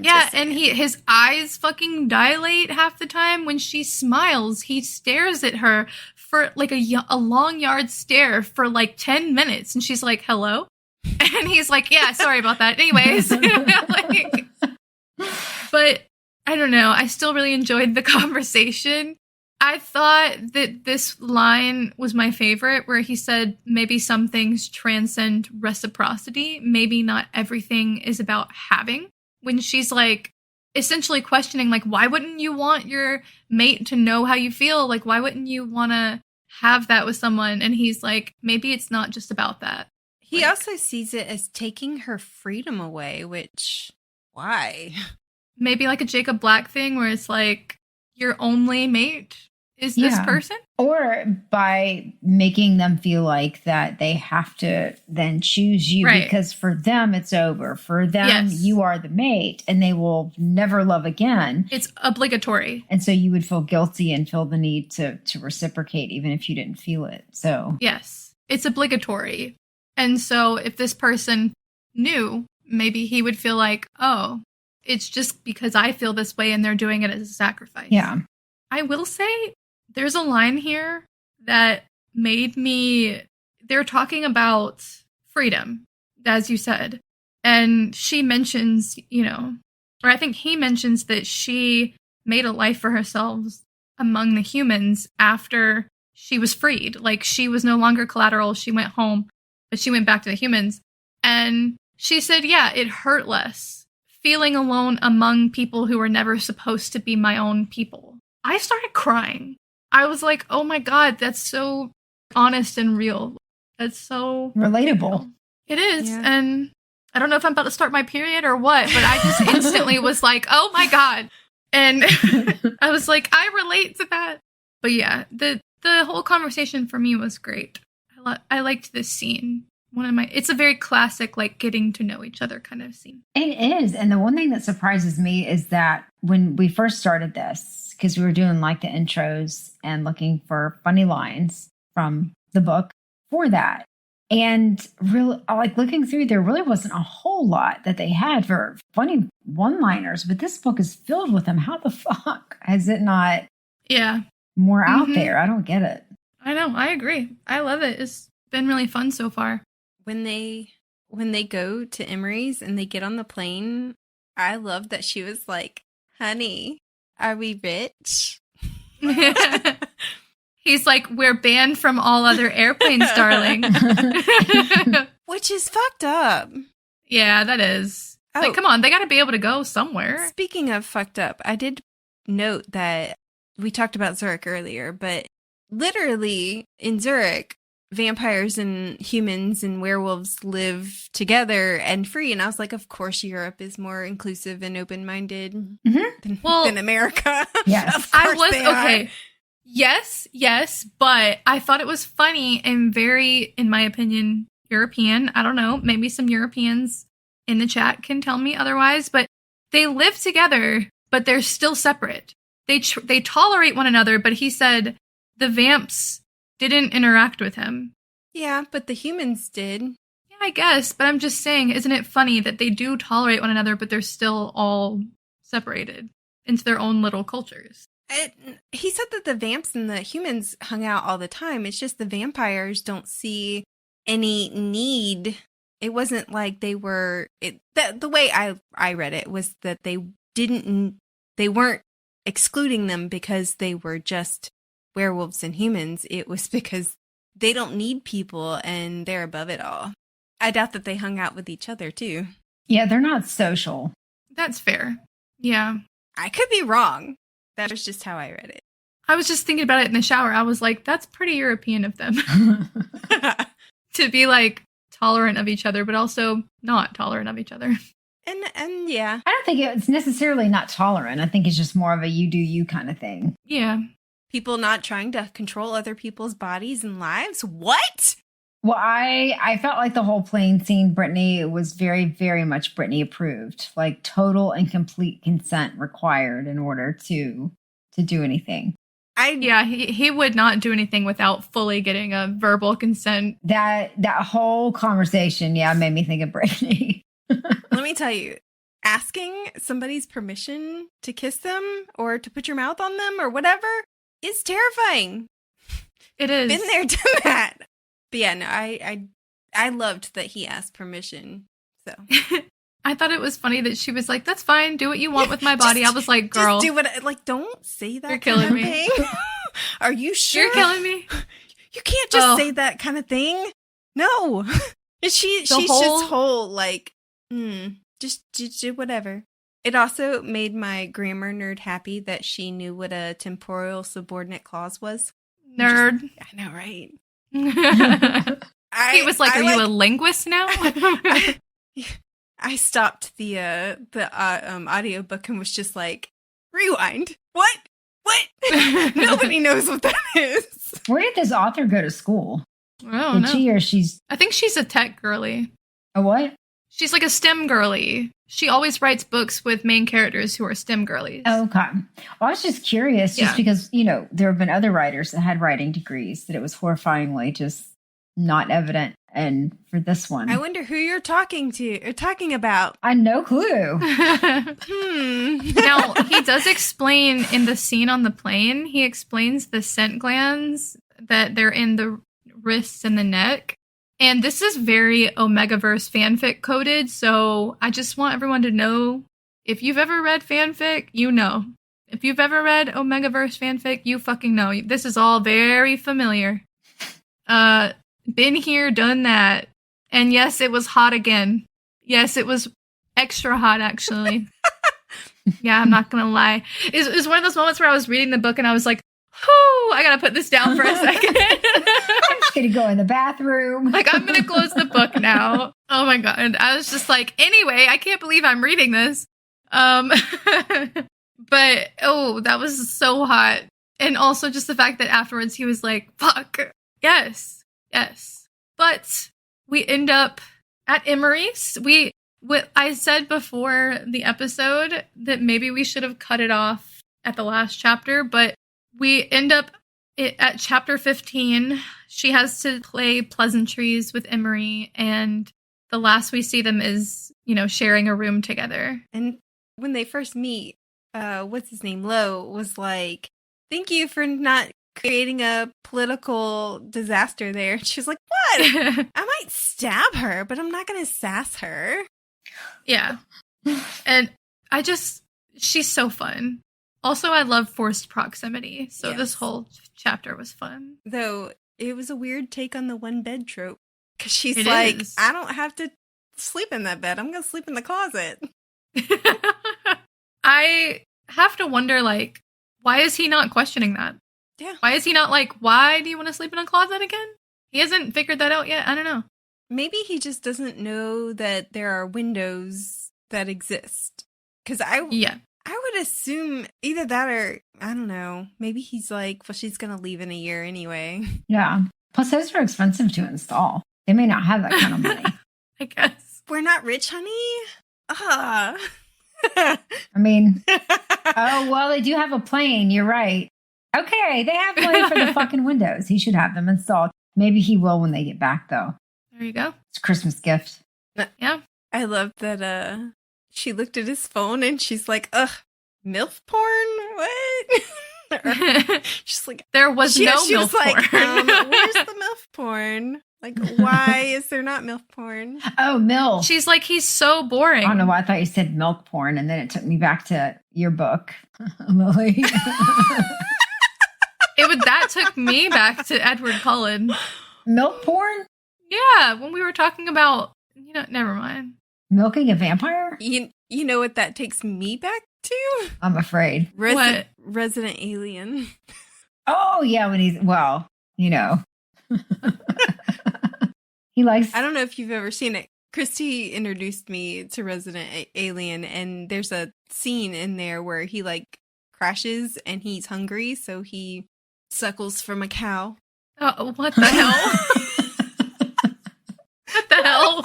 Yeah, and his eyes fucking dilate half the time. When she smiles, he stares at her for like a long yard stare for like 10 minutes. And she's like, hello? And he's like, yeah, sorry about that. Anyways. But I don't know. I still really enjoyed the conversation. I thought that this line was my favorite, where he said maybe some things transcend reciprocity. Maybe not everything is about having. When she's like essentially questioning, like, why wouldn't you want your mate to know how you feel? Like, why wouldn't you want to have that with someone? And he's like, maybe it's not just about that. He also sees it as taking her freedom away, which, why? Maybe like a Jacob Black thing where it's like, your only mate is this person? Or by making them feel like that they have to then choose you, because for them it's over. For them, you are the mate and they will never love again. It's obligatory. And so you would feel guilty and feel the need to reciprocate even if you didn't feel it. So yes, it's obligatory. And so if this person knew, maybe he would feel like, oh, it's just because I feel this way and they're doing it as a sacrifice. Yeah. I will say there's a line here that made me, they're talking about freedom, as you said. And she mentions, you know, or I think he mentions that she made a life for herself among the humans after she was freed. Like, she was no longer collateral. She went home, but she went back to the humans. And she said, yeah, it hurt less feeling alone among people who were never supposed to be my own people. I started crying. I was like, oh my God, that's so honest and real. That's so relatable. It is. Yeah. And I don't know if I'm about to start my period or what, but I just instantly was like, oh my God. And I was like, I relate to that. But yeah, the whole conversation for me was great. I liked this scene. It's a very classic, like, getting to know each other kind of scene. It is. And the one thing that surprises me is that when we first started this, because we were doing like the intros and looking for funny lines from the book for that. And really, like, looking through, there really wasn't a whole lot that they had for funny one-liners, but this book is filled with them. How the fuck has it not more out there? I don't get it. I know. I agree. I love it. It's been really fun so far. When they go to Emery's and they get on the plane, I love that she was like, honey, are we rich? He's like, we're banned from all other airplanes, darling. Which is fucked up. Yeah, that is. Oh, like, come on, they got to be able to go somewhere. Speaking of fucked up, I did note that we talked about Zurich earlier, but literally in Zurich, vampires and humans and werewolves live together and free. And I was like, of course, Europe is more inclusive and open-minded than America. Yes. I was, okay. Yes, but I thought it was funny and very, in my opinion, European. I don't know. Maybe some Europeans in the chat can tell me otherwise, but they live together, but they're still separate. They tolerate one another, but he said the vamps didn't interact with him. Yeah, but the humans did. Yeah, I guess, but I'm just saying, isn't it funny that they do tolerate one another, but they're still all separated into their own little cultures? He said that the vamps and the humans hung out all the time. It's just the vampires don't see any need. It wasn't like they were... the way I read it was that they weren't excluding them because they were just werewolves and humans. It was because they don't need people and they're above it all. I doubt that they hung out with each other too. Yeah, they're not social. That's fair. Yeah. I could be wrong. That was just how I read it. I was just thinking about it in the shower. I was like, that's pretty European of them. To be like tolerant of each other, but also not tolerant of each other. And yeah. I don't think it's necessarily not tolerant. I think it's just more of a you do you kind of thing. Yeah. People not trying to control other people's bodies and lives? What? Well, I felt like the whole plane scene, Brittany, was very, very much Brittany approved. Like total and complete consent required in order to do anything. He would not do anything without fully getting a verbal consent. That whole conversation, made me think of Brittany. Let me tell you, asking somebody's permission to kiss them or to put your mouth on them or whatever is terrifying. It is. Been there, done that. But yeah, no, I loved that he asked permission. So I thought it was funny that she was like, "That's fine, do what you want with my body." I was like, "Girl, just do what." Like, don't say that. You're killing me. Thing. Are you sure? You're killing me. You can't just say that kind of thing. No, she's just whole like, just do whatever. It also made my grammar nerd happy that she knew what a temporal subordinate clause was. Nerd. I know, right? He was like, "Are you a linguist now?" I stopped the audiobook and was just like, rewind. What? Nobody knows what that is. Where did this author go to school? I don't know. She or she's... I think she's a tech girly. A what? She's like a STEM girly. She always writes books with main characters who are STEM girlies. Oh, okay. Well, I was just curious, because, there have been other writers that had writing degrees that it was horrifyingly just not evident. And for this one, I wonder who you're talking about. I had no clue. Now, he does explain in the scene on the plane, he explains the scent glands that they're in the wrists and the neck. And this is very Omegaverse fanfic coded, so I just want everyone to know, if you've ever read fanfic, you know. If you've ever read Omegaverse fanfic, you fucking know. This is all very familiar. Been here, done that. And yes, it was hot again. Yes, it was extra hot, actually. Yeah, I'm not gonna lie. It was one of those moments where I was reading the book and I was like, Whew, I gotta put this down for a second. I'm just going to go in the bathroom. Like, I'm gonna close the book now. Oh my God. I was just like, anyway, I can't believe I'm reading this. But, oh, that was so hot. And also just the fact that afterwards he was like, fuck. Yes. But we end up at Emery's. I said before the episode that maybe we should have cut it off at the last chapter, but we end up at chapter 15. She has to play pleasantries with Emery, and the last we see them is, sharing a room together. And when they first meet, what's his name? Lowe was like, thank you for not creating a political disaster there. She's like, what? I might stab her, but I'm not going to sass her. Yeah. And she's so fun. Also, I love forced proximity. So This whole chapter was fun. Though it was a weird take on the one bed trope. Because she's is. I don't have to sleep in that bed. I'm going to sleep in the closet. I have to wonder, why is he not questioning that? Yeah. Why is he not like, why do you want to sleep in a closet again? He hasn't figured that out yet. I don't know. Maybe he just doesn't know that there are windows that exist. Because I would assume either that or, I don't know, maybe he's like, well, she's going to leave in a year anyway. Yeah. Plus, those are expensive to install. They may not have that kind of money. I guess. We're not rich, honey? I mean, oh, well, they do have a plane. You're right. Okay, they have money for the fucking windows. He should have them installed. Maybe he will when they get back, though. There you go. It's a Christmas gift. Yeah. I love that she looked at his phone and she's like, ugh, MILF porn? What? She's like, there was no MILF porn. Where's the MILF porn? Like, why is there not MILF porn? Oh, MILF. She's like, he's so boring. I don't know why I thought you said milk porn, and then it took me back to your book, Lily. That took me back to Edward Cullen. Milk porn? Yeah, when we were talking about, never mind. Milking a vampire? You know what that takes me back to? I'm afraid. What? Resident Alien. Oh, yeah, when he's, he likes... I don't know if you've ever seen it. Christy introduced me to Resident Alien, and there's a scene in there where he, crashes and he's hungry, so he suckles from a cow. Oh, what the hell? What the hell?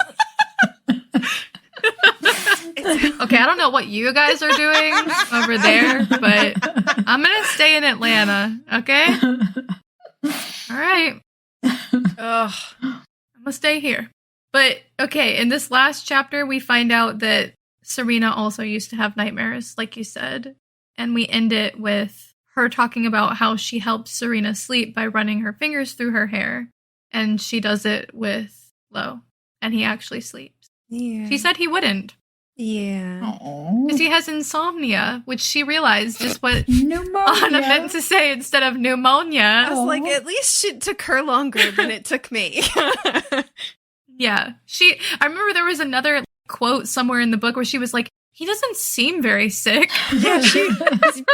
Okay, I don't know what you guys are doing over there, but I'm going to stay in Atlanta, okay? All right. Ugh. I'm going to stay here. But, okay, in this last chapter, we find out that Serena also used to have nightmares, like you said. And we end it with her talking about how she helps Serena sleep by running her fingers through her hair. And she does it with Lowe. And he actually sleeps. Yeah. She said he wouldn't. Yeah. Because he has insomnia, which she realized is what pneumonia. Ana meant to say instead of pneumonia. I was like, at least it took her longer than it took me. Yeah. I remember there was another quote somewhere in the book where she was like, he doesn't seem very sick. Yeah,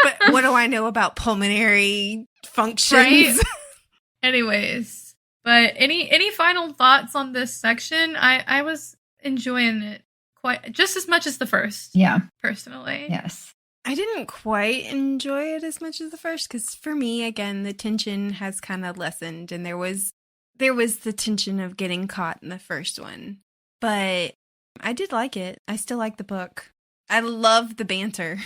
but what do I know about pulmonary functions? Right? Anyways, but any final thoughts on this section? I was enjoying it quite just as much as the first. Yeah. Personally. Yes. I didn't quite enjoy it as much as the first because for me, again, the tension has kind of lessened, and there was the tension of getting caught in the first one. But I did like it. I still like the book. I love the banter.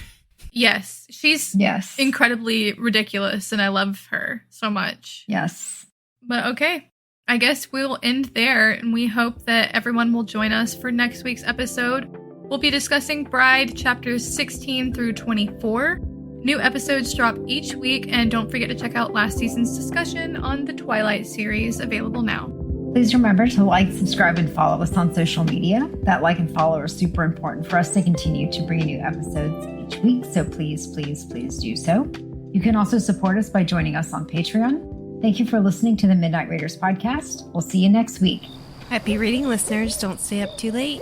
Yes. She's incredibly ridiculous, and I love her so much. Yes. But okay. I guess we'll end there, and we hope that everyone will join us for next week's episode. We'll be discussing Bride chapters 16 through 24. New episodes drop each week, and don't forget to check out last season's discussion on the Twilight series, available now. Please remember to like, subscribe, and follow us on social media. That like and follow are super important for us to continue to bring you new episodes each week, so please, please, please do so. You can also support us by joining us on Patreon. Thank you for listening to the Midnight Raiders podcast. We'll see you next week. Happy reading, listeners. Don't stay up too late.